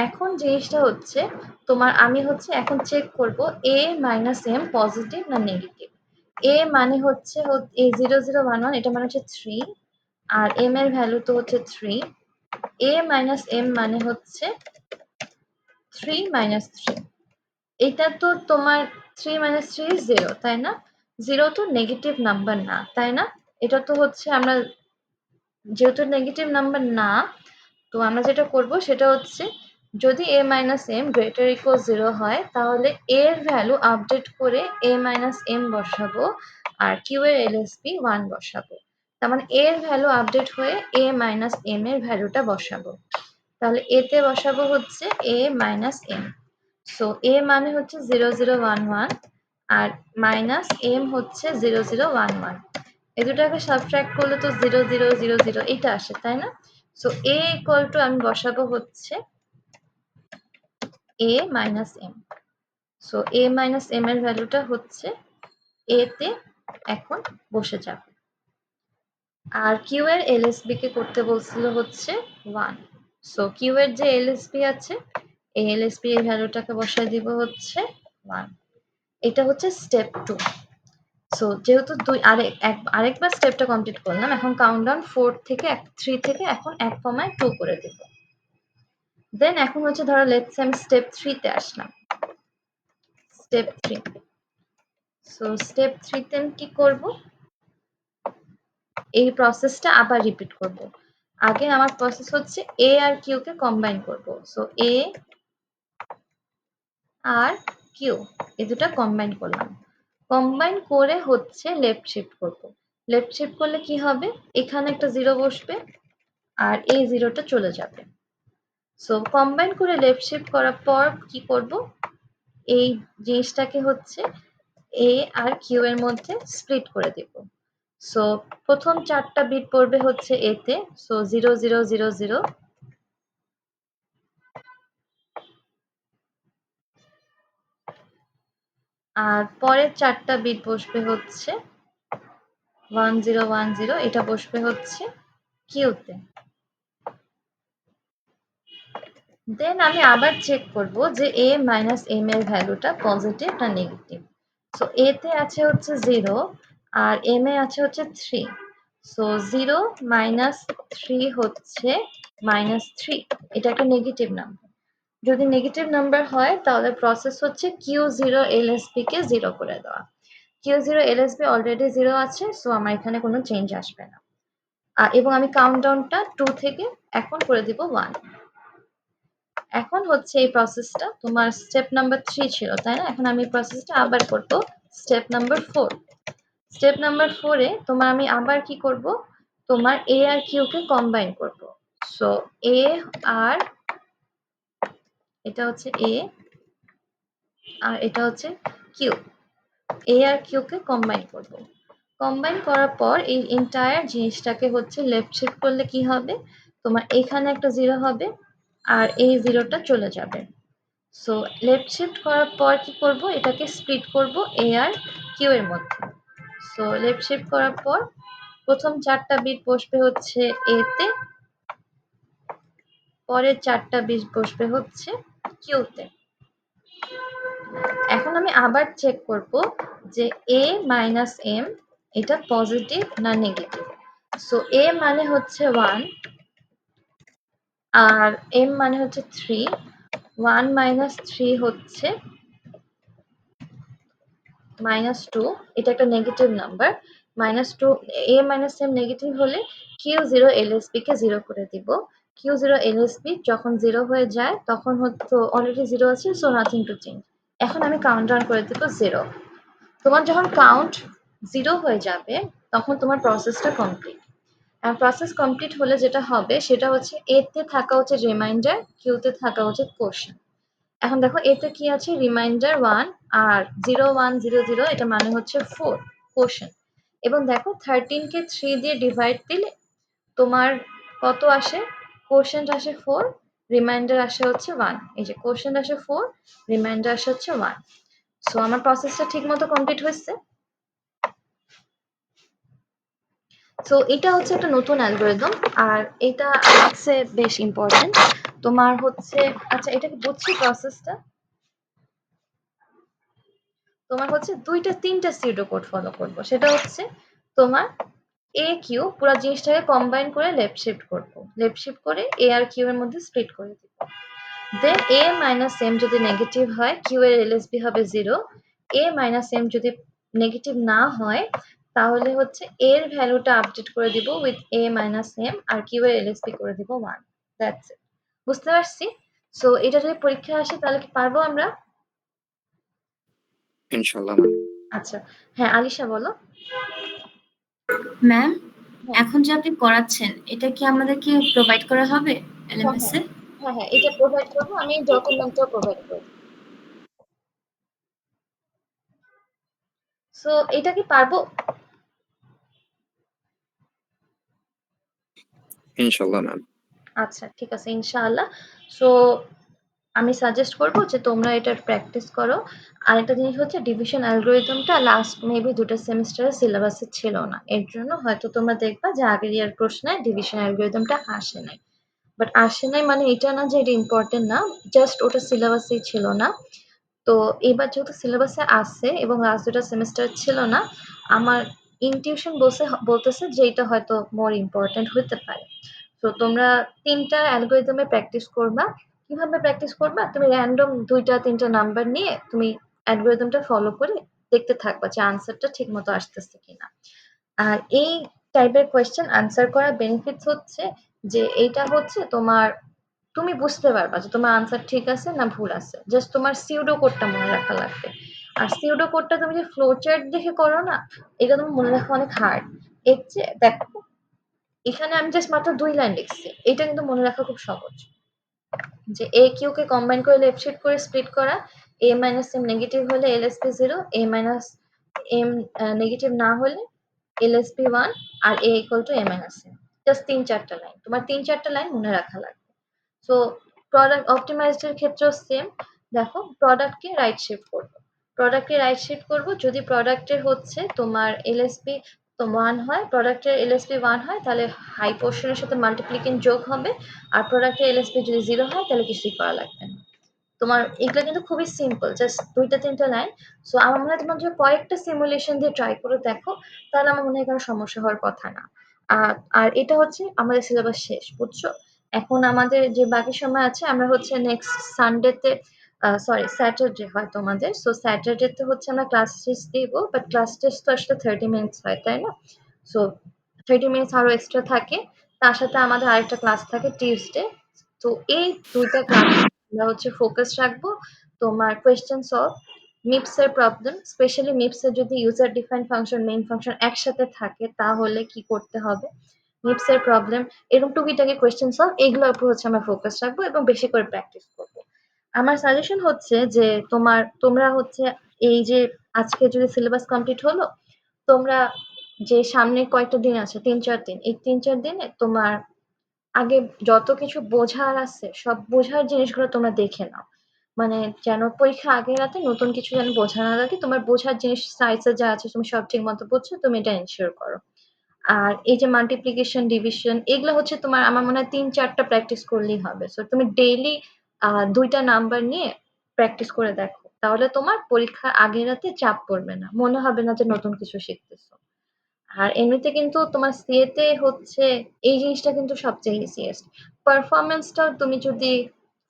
এখন জিনিসটা হচ্ছে তোমার আমি হচ্ছে এখন চেক করব a মাইনাস এম পজিটিভ না নেগেটিভ। a মানে হচ্ছে a 0011 এটা মানে হচ্ছে 3 আর m এর ভ্যালু তো হচ্ছে 3। a মাইনাস m মানে হচ্ছে 3 মাইনাস 3। এটা তো তোমার 3 মাইনাস 3 ইজ 0, তাই না? 0 তো নেগেটিভ নাম্বার না, তাই না? এটা তো হচ্ছে আমরা যেহেতু নেগেটিভ নাম্বার না, তো আমরা যেটা করব সেটা হচ্ছে যদি a minus M greater equal 0 হয় তাহলে a এর ভ্যালু আপডেট করে a মাইনাস এম বসাবো আর কিউ এর এলএসপি 1 বসাবো। তার মানে a এর ভ্যালু আপডেট হয়ে a মাইনাস এম এর ভ্যালুটা বসাবো। তাহলে a তে বসাবো হচ্ছে a minus M. So a মানে হচ্ছে 0011 আর মাইনাস m হচ্ছে 0011। এই দুটাকে সাবট্রাক্ট করলে তো 0000 এটা আসে, তাই না? সো a ইকুয়াল টু আমি বসাবো হচ্ছে a minus m। So a minus m এর ভ্যালুটা হচ্ছে a তে এখন বসে যাবে। আর কিউ এর এলএসবি কে করতে বলছিল হচ্ছে 1। সো কিউ এর যে এলএসবি আছে এই এলএসবি এর ভ্যালুটাকে বসায় দিব হচ্ছে 1। এটা হচ্ছে স্টেপ 2। সো যেহেতু আরেকবার স্টেপটা কমপ্লিট করলাম, এখন কাউন্টডাউন 3 থেকে এখন 1 কমায় 2 করে দেব। দেন এখন হচ্ছে ধরো লেটস আমি স্টেপ 3 তে আসলাম। স্টেপ 3। সো স্টেপ 3 তে আমি কি করব, এই প্রসেসটা আবার রিপিট করব। আগে আমার প্রসেস হচ্ছে এ আর কিউ কে কম্বাইন করব। সো এ আর কিউ এই দুটো কম্বাইন করলাম। কম্বাইন করে হচ্ছে লেফট শিফট করব। লেফট শিফট করলে কি হবে, এখানে একটা 0 বসবে আর এই 0টা চলে যাবে। সো কম্বাইন করে লেফট শিফট করার পর কি করব, এই জিনিসটাকে হচ্ছে এ আর কিউ এর মধ্যে স্প্লিট করে দেব। সো প্রথম 4টা বিট পড়বে হচ্ছে এতে, সো 0000। আর পরের 4টা বিট বসবে হচ্ছে 1010, এটা বসবে হচ্ছে কিউতে। দেন আমি আবার চেক করব যে a মাইনাস m এর ভ্যালুটা পজিটিভ না নেগেটিভ। সো a তে আছে হচ্ছে 0 আর m এ আছে হচ্ছে 3। সো 0 মাইনাস 3 হচ্ছে -3। এটা একটা নেগেটিভ নাম্বার। যদি নেগেটিভ নাম্বার হয় তাহলে প্রসেস হচ্ছে Q0 LSB কে 0 করে দেওয়া। Q0 LSB অলরেডি 0 আছে, সো আমার এখানে কোনো চেঞ্জ আসবে না। এবং আমি কাউন্টডাউনটা 2 থেকে এখন করে দিব 1। এখন হচ্ছে এই প্রসেসটা তোমার স্টেপ নাম্বার 3 ছিল, তাই না? এখন আমি প্রসেসটা আবার করব স্টেপ নাম্বার 4। স্টেপ নাম্বার 4 এ তোমার আমি আবার কি করব, তোমার এ আর কিউ কে কম্বাইন করব। সো এ আর এটা হচ্ছে এ আর এটা হচ্ছে কিউ। এ আর কিউ কে কম্বাইন করব। কম্বাইন করার পর এই এন্টায়ার জিনিসটাকে হচ্ছে লেফট শিফট করলে কি হবে, তোমার এখানে একটা 0 হবে আর এই 0টা চলে যাবে। সো লেফট শিফট করার পর কি করব, এটাকে স্প্লিট করব এ আর কিউ এর মধ্যে। সো লেফট শিফট করার পর প্রথম 4টা বিট বসবে হচ্ছে এ তে, পরের 4টা বিট বসবে হচ্ছে কিউ তে। এখন আমি আবার চেক করব যে a মাইনাস m এটা পজিটিভ না নেগেটিভ। সো a মানে হচ্ছে 1 আর m মানে হচ্ছে 3। 1 মাইনাস 3 হচ্ছে -2 এটা একটা negative number. -2 a - m negative হলে Q0 LSB কে 0 করে দিব। Q0 LSB যখন 0 হয়ে যায় তখন হচ্ছে অলরেডি 0 আছে, সো নাথিং টু চেঞ্জ। এখন আমি কাউন্ট ডাউন করে দিব 0। তোমার যখন কাউন্ট 0 হয়ে যাবে তখন তোমার প্রসেসটা কমপ্লিট। প্রসেস কমপ্লিট হলে যেটা হবে সেটা হচ্ছে এ তে থাকা হচ্ছে রিমাইন্ডার, কিউ তে থাকা হচ্ছে কোশ্চেন। এখন দেখো এতে কি আছে, রিমাইন্ডার 1 আর 0 1 0 0 এটা মানে হচ্ছে 4 কোশ্চেন। এবং দেখো 13 কে 3 দিয়ে ডিভাইড দিলে তোমার কত আসে, কোশ্চেন আসে 4, রিমাইন্ডার আসে হচ্ছে 1। এই যে কোশ্চেন আসে 4, রিমাইন্ডার আসে হচ্ছে 1। সো আমার প্রসেসটা ঠিক মতো কমপ্লিট হয়েছে। সো এটা হচ্ছে একটা নতুন অ্যালগরিদম, আর এটা হচ্ছে বেশ ইম্পর্টেন্ট। তোমার হচ্ছে আচ্ছা এটা কি বুঝছি প্রসেসটা? তোমার হচ্ছে 2-3টা সিউডো কোড ফলো করব। সেটা হচ্ছে তোমার এ কিউ পুরো জিনিসটাকে কম্বাইন করে লেফট শিফট করব। লেফট শিফট করে এ আর কিউ এর মধ্যে স্প্লিট করে দিব। দেন এ মাইনাস এম যদি নেগেটিভ হয় কিউ এর এলএসবি হবে 0। এ মাইনাস এম যদি নেগেটিভ না হয় তাহলে হচ্ছে এর ভ্যালুটা আপডেট করে দিব উইথ এ মাইনাস এম আর কিউ এর এলএসবি করে দিব 1। That's it. বুঝতে পারছি? সো এটা যদি পরীক্ষা আসে তাহলে কি পারবো আমরা? ইনশাল্লাহ ম্যাম। আচ্ছা হ্যাঁ আলিশা বলো। ম্যাম, এখন যে আপনি করাচ্ছেন এটা কি আমাদেরকে প্রোভাইড করা হবে এলএমএস এ? হ্যাঁ হ্যাঁ এটা প্রোভাইড করবো, আমি ডকুমেন্টটাও প্রোভাইড করবো। সো এটা কি পারবো? ইনশাল্লাহ ম্যাম। আচ্ছা ঠিক আছে ইনশাআল্লাহ। সো আমি সাজেস্ট করব যে তোমরা এটা প্র্যাকটিস করো। আরেকটা জিনিস হচ্ছে ডিভিশন অ্যালগরিদমটা লাস্ট মেবি 2টা সেমিস্টারে সিলেবাসে ছিল না, এর জন্য হয়তো তোমরা দেখবা যে আগের ইয়ার প্রশ্নে ডিভিশন অ্যালগরিদমটা আসে নাই। বাট আসে নাই মানে এটা না যে এটা ইম্পর্টেন্ট না, জাস্ট ওটা সিলেবাসেই ছিল না। তো এবার যেহেতু সিলেবাসে আছে এবং লাস্ট 2টা সেমিস্টার ছিল না, আমার ইনটিউশন বলতেছে যে এটা হয়তো মোর ইম্পর্টেন্ট হতে পারে। তো তোমরা 3টা অ্যালগরিদমে প্র্যাকটিস করবা। কিভাবে প্র্যাকটিস করবা? তুমি র‍্যান্ডম 2টা-3টা নাম্বার নিয়ে তুমি অ্যালগরিদমটা ফলো করে দেখতে থাকবা যে আনসারটা ঠিক মতো আসতেছে কিনা। আর এই টাইপের কোয়েশ্চেন আনসার করার বেনিফিটস হচ্ছে যে এইটা হচ্ছে তোমার তুমি বুঝতে পারবা যে তোমার আনসার ঠিক আছে না ভুল আছে। জাস্ট তোমার সিউডো কোডটা মনে রাখা লাগবে। আর সিউডো কোডটা তুমি যে ফ্লো চার্ট দেখে করো না, এটা তুমি মনে রাখা অনেক হার্ড। এর চেয়ে দেখো এখানে আমি জাস্ট মাত্র 2 লাইন লিখছি। এটা কিন্তু মনে রাখা খুব সহজ। যে এ কিউ কে কম্বাইন করে লেফট শিফট করে স্প্লিট করা, এ মাইনাস এম নেগেটিভ হলে LSB 0, A minus M negative না হলে এলএসপি 1 আর A equal to A minus M. Just 3-4টা লাইন, তোমার 3-4টা লাইন মনে রাখা লাগবে। সো প্রোডাক্ট অপটিমাইজড এর ক্ষেত্রেও সেম। দেখো প্রোডাক্টকে রাইট শিফট করব। প্রোডাক্টকে রাইট শিফট করব যদি প্রোডাক্টের হচ্ছে তোমার এলএসপি তো 1 হয়, প্রোডাক্টের এলএসপি 1 হয় তাহলে হাই পোর্শনের সাথে মাল্টিপ্লিকেন্ট যোগ হবে। আর প্রোডাক্টের এলএসপি যদি 0 হয় তাহলে কিছুই করা লাগবে না। তোমার এগুলো কিন্তু খুবই সিম্পল, জাস্ট 2টা-3টা লাইন। সো আমার মনে হয় তোমার যদি কয়েকটা সিমুলেশন দিয়ে ট্রাই করে দেখো তাহলে আমার মনে হয় কোনো সমস্যা হওয়ার কথা না। আর এটা হচ্ছে আমাদের সিলেবাস শেষ, বুঝছো? এখন আমাদের যে বাকি সময় আছে আমরা হচ্ছে নেক্সট সানডেতে সরি স্যাটারডে হয় তোমাদের। সো স্যাটারডেতে হচ্ছে আমরা ক্লাস টেস্ট দিব, বাট ক্লাস টেস্ট তো আসলে 30 মিনিটস হয় তাই না? সো 30 মিনিটস আরো এক্সট্রা থাকে। তার সাথে আমাদের আরেকটা ক্লাস থাকে টিউসডে। তো এই 2টা ক্লাস আমরা হচ্ছে ফোকাস রাখবো তোমার কোয়েশ্চেন সলভ, মিপস এর প্রবলেম, স্পেশালি মিপস এর যদি user define function main function একসাথে থাকে তাহলে কি করতে হবে, মিপস এর প্রবলেম, এরকম টুকিটাকি কোয়েশ্চেন সলভ, এগুলোর উপর হচ্ছে আমরা ফোকাস রাখবো এবং বেশি করে প্র্যাকটিস করবো। আমার সাজেশন হচ্ছে যে তোমরা হচ্ছে এই যে আজকে যদি সিলেবাস কমপ্লিট হলো, তোমরা যে সামনে কয়েকটা দিন আছে 3-4 দিন, এই 3-4 দিনে তোমার আগে যত কিছু বোঝার আছে সব বোঝার জিনিসগুলো তোমরা দেখে নাও। মানে যেন পরীক্ষা আগের রাতে নতুন কিছু যেন বোঝা না লাগে, তোমার বোঝার জিনিস সায়েন্সে যা আছে তুমি সব ঠিক মতো বুঝছো, তুমি এটা এনশিওর করো। আর এই যে মাল্টিপ্লিকেশন ডিভিশন এগুলো হচ্ছে তোমার আমার মনে হয় 3-4টা প্র্যাকটিস করলেই হবে। সো তুমি ডেইলি 2টা নাম্বার নিয়ে প্র্যাকটিস করে দেখো, তাহলে তোমার পরীক্ষার আগের রাতে চাপ পড়বে না, মনে হবে না যে নতুন কিছু শিখতেছো। আর এমনিতে কিন্তু তোমার সিএতে হচ্ছে এই জিনিসটা কিন্তু সবচেয়ে ইজিয়েস্ট। পারফরম্যান্সটাও তুমি যদি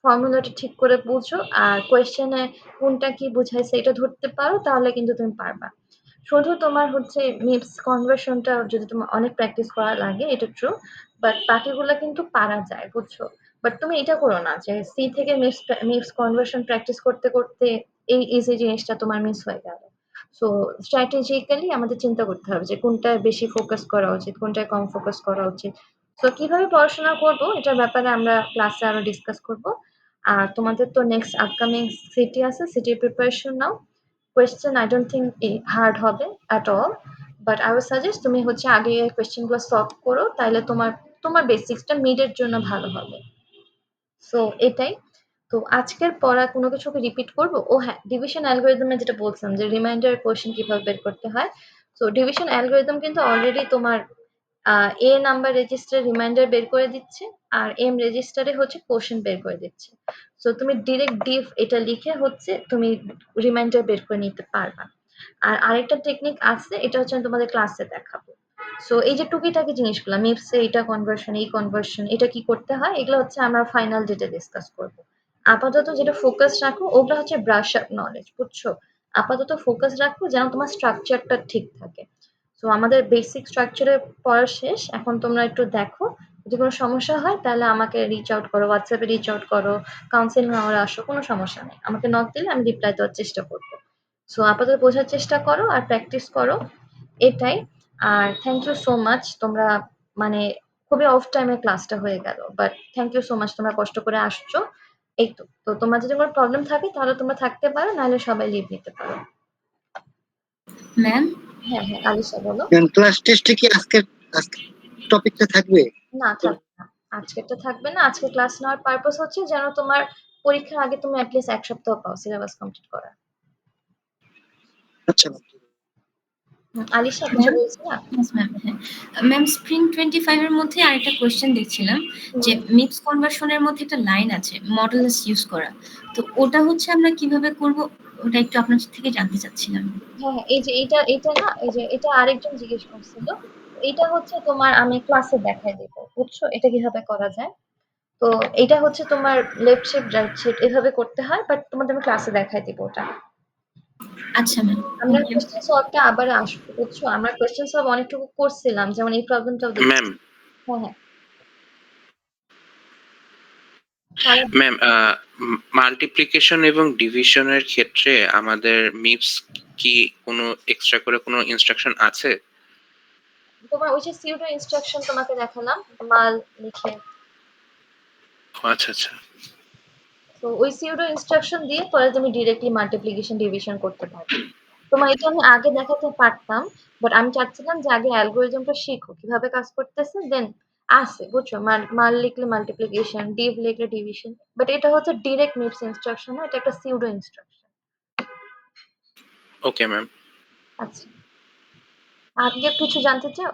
ফর্মুলাটা ঠিক করে বুঝো আর কোয়েশ্চেনে কোনটা কি বুঝাইছে এটা ধরতে পারো তাহলে কিন্তু তুমি পারবা। শুধু তোমার হচ্ছে মিপস কনভার্সনটা যদি তোমার অনেক প্র্যাকটিস করা লাগে এটা ট্রু, বাট বাকিগুলো কিন্তু পারা যায়, বুঝছো? বাট তুমি এটা করো না যে সি থেকে মিপস কনভার্সন প্র্যাকটিস করতে করতে এই ইজি জিনিসটা তোমার মিস হয়ে গেল। সো স্ট্র্যাটেজিক্যালি আমাদের চিন্তা করতে হবে যে কোনটায় বেশি ফোকাস করা উচিত, কোনটায় কম ফোকাস করা উচিত। সো কিভাবে পড়াশোনা করব এটার ব্যাপারে আমরা ক্লাসে আরো ডিসকাস করব। আর তোমাদের তো নেক্সট আপকামিং সিটি আছে, সিটির প্রিপারেশন নাও। Question I don't think hard হবে at all, but I will suggest তুমি হচ্ছে আগে কোয়েশ্চেনগুলো সলভ করো, তাহলে তোমার তোমার বেসিক্সটা মিডের জন্য ভালো হবে। সো এটাই। তো আজকের পড়া কোনো কিছুকে রিপিট করব? ও হ্যাঁ, ডিভিশন অ্যালগরিদমে যেটা বলছিলাম যে রিমাইন্ডার কোয়েশ্চেন কিভাবে বের করতে হয়। সো ডিভিশন অ্যালগরিদম কিন্তু অলরেডি তোমার এ নাম্বার রেজিস্টারে রিমাইন্ডার বের করে দিচ্ছে আর এম রেজিস্টারে হচ্ছে কোশ্চেন বের করে দিচ্ছে। সো তুমি ডিরেক্ট ডিভ এটা লিখে হচ্ছে তুমি রিমাইন্ডার বের করে নিতে পারবা। আর আরেকটা টেকনিক আছে, এটা হচ্ছে আমি তোমাদের ক্লাসে দেখাবো। সো এই যে টুকিটাকি জিনিসগুলো মিপসে এটা কনভার্সন এই কনভার্সন এটা কি করতে হয় এগুলো হচ্ছে আমরা ফাইনাল ডেটে ডিসকাস করব। আপাতত যেটা ফোকাস রাখো ওগুলো হচ্ছে ব্রাশ আপ নলেজ, বুঝছো? আপাতত ফোকাস রাখো যেন তোমার স্ট্রাকচারটা ঠিক থাকে। সো আমাদের বেসিক স্ট্রাকচারে পড়া শেষ, এখন তোমরা একটু দেখো, যদি কোনো সমস্যা হয় তাহলে আমাকে রিচ আউট করো, হোয়াটসঅ্যাপে রিচ আউট করো, কাউন্সিলিং আওয়ারে আসো, কোনো সমস্যা নেই, আমাকে নক দিলে আমি রিপ্লাই দেওয়ার চেষ্টা করবো। সো আপাতত বোঝার চেষ্টা করো আর প্র্যাকটিস করো, এটাই। আর থ্যাংক ইউ সো মাচ, তোমরা মানে খুবই অফ টাইমে ক্লাসটা হয়ে গেল, but thank you so much, তোমরা কষ্ট করে আসছো। এই তো, তো তোমার যদি কোনো প্রবলেম থাকে তাহলে তোমরা থাকতে পারো, নাহলে সবাই লিভ নিতে পারো। ম্যাম হ্যাঁ হ্যাঁ, আলিশা বলো। ক্লাস টেস্টে কি আজকের টপিকটা থাকবে? না থাকবে না, আজকেরটা থাকবে না। আজকে ক্লাস নেওয়ার পারপাস হচ্ছে যেন তোমার পরীক্ষার আগে তুমি অ্যাটলিস্ট 1 সপ্তাহ পাও সিলেবাস কমপ্লিট করার। আচ্ছা আলিশা কিছু বলছিলা? ম্যাম স্প্রিং 25 এর মধ্যে আরেকটা কোশ্চেন দেখছিলাম যে মিক্স কনভার্সনের মধ্যে একটা লাইন আছে মডেলস ইউজ করা, তো ওটা হচ্ছে আমরা কিভাবে করব ওটা একটু আপনার থেকে জানতে চাচ্ছিলাম। হ্যাঁ হ্যাঁ, এই যে এটা না, এই যে এটা আরেকজন জিজ্ঞেস করছিল, এটা হচ্ছে তোমার আমি ক্লাসে দেখাই দেব, বুঝছো এটা কিভাবে করা যায়। তো এটা হচ্ছে তোমার লেফট শিফট রাইট শিফট এভাবে করতে হয়, বাট তোমাদের আমি ক্লাসে দেখাই দিব ওটা। আচ্ছা ম্যাম, আমরা কোশ্চেন সলভটা আবার আসবো, বুঝছো? আমরা কোশ্চেন সলভ অনেকটুকু করছিলাম, যেমন এই প্রবলেমটাও দেখছি। ম্যাম হ্যাঁ হ্যাঁ ম্যাম মাল্টিপ্লিকেশন এবং ডিভিশনের ক্ষেত্রে আমাদের মিপস কি কোনো এক্সট্রা করে কোনো ইনস্ট্রাকশন আছে? তোমার ওই যে সিউডো ইনস্ট্রাকশন তোমাকে দেখালাম, মাল লিখে। আচ্ছা আচ্ছা, তো ওই সিউডো ইনস্ট্রাকশন দিয়ে পরে তুমি ডিরেক্টলি মাল্টিপ্লিকেশন ডিভিশন করতে পারবে। তোমার এটা আমি আগে দেখাতে পারতাম, বাট আমি চাচ্ছিলাম যে আগে অ্যালগরিদমটা শিখো কিভাবে কাজ করতেছে, দেন আসে, বুঝছো? মাল লিখলে মাল্টিপ্লিকেশন, ডিভ লিখলে ডিভিশন, বাট এটা হচ্ছে ডিরেক্ট মিপস ইনস্ট্রাকশন না, এটা একটা সিউডো ইনস্ট্রাকশন। Okay ma'am. আচ্ছা, আগে কিছু জানতে চাও?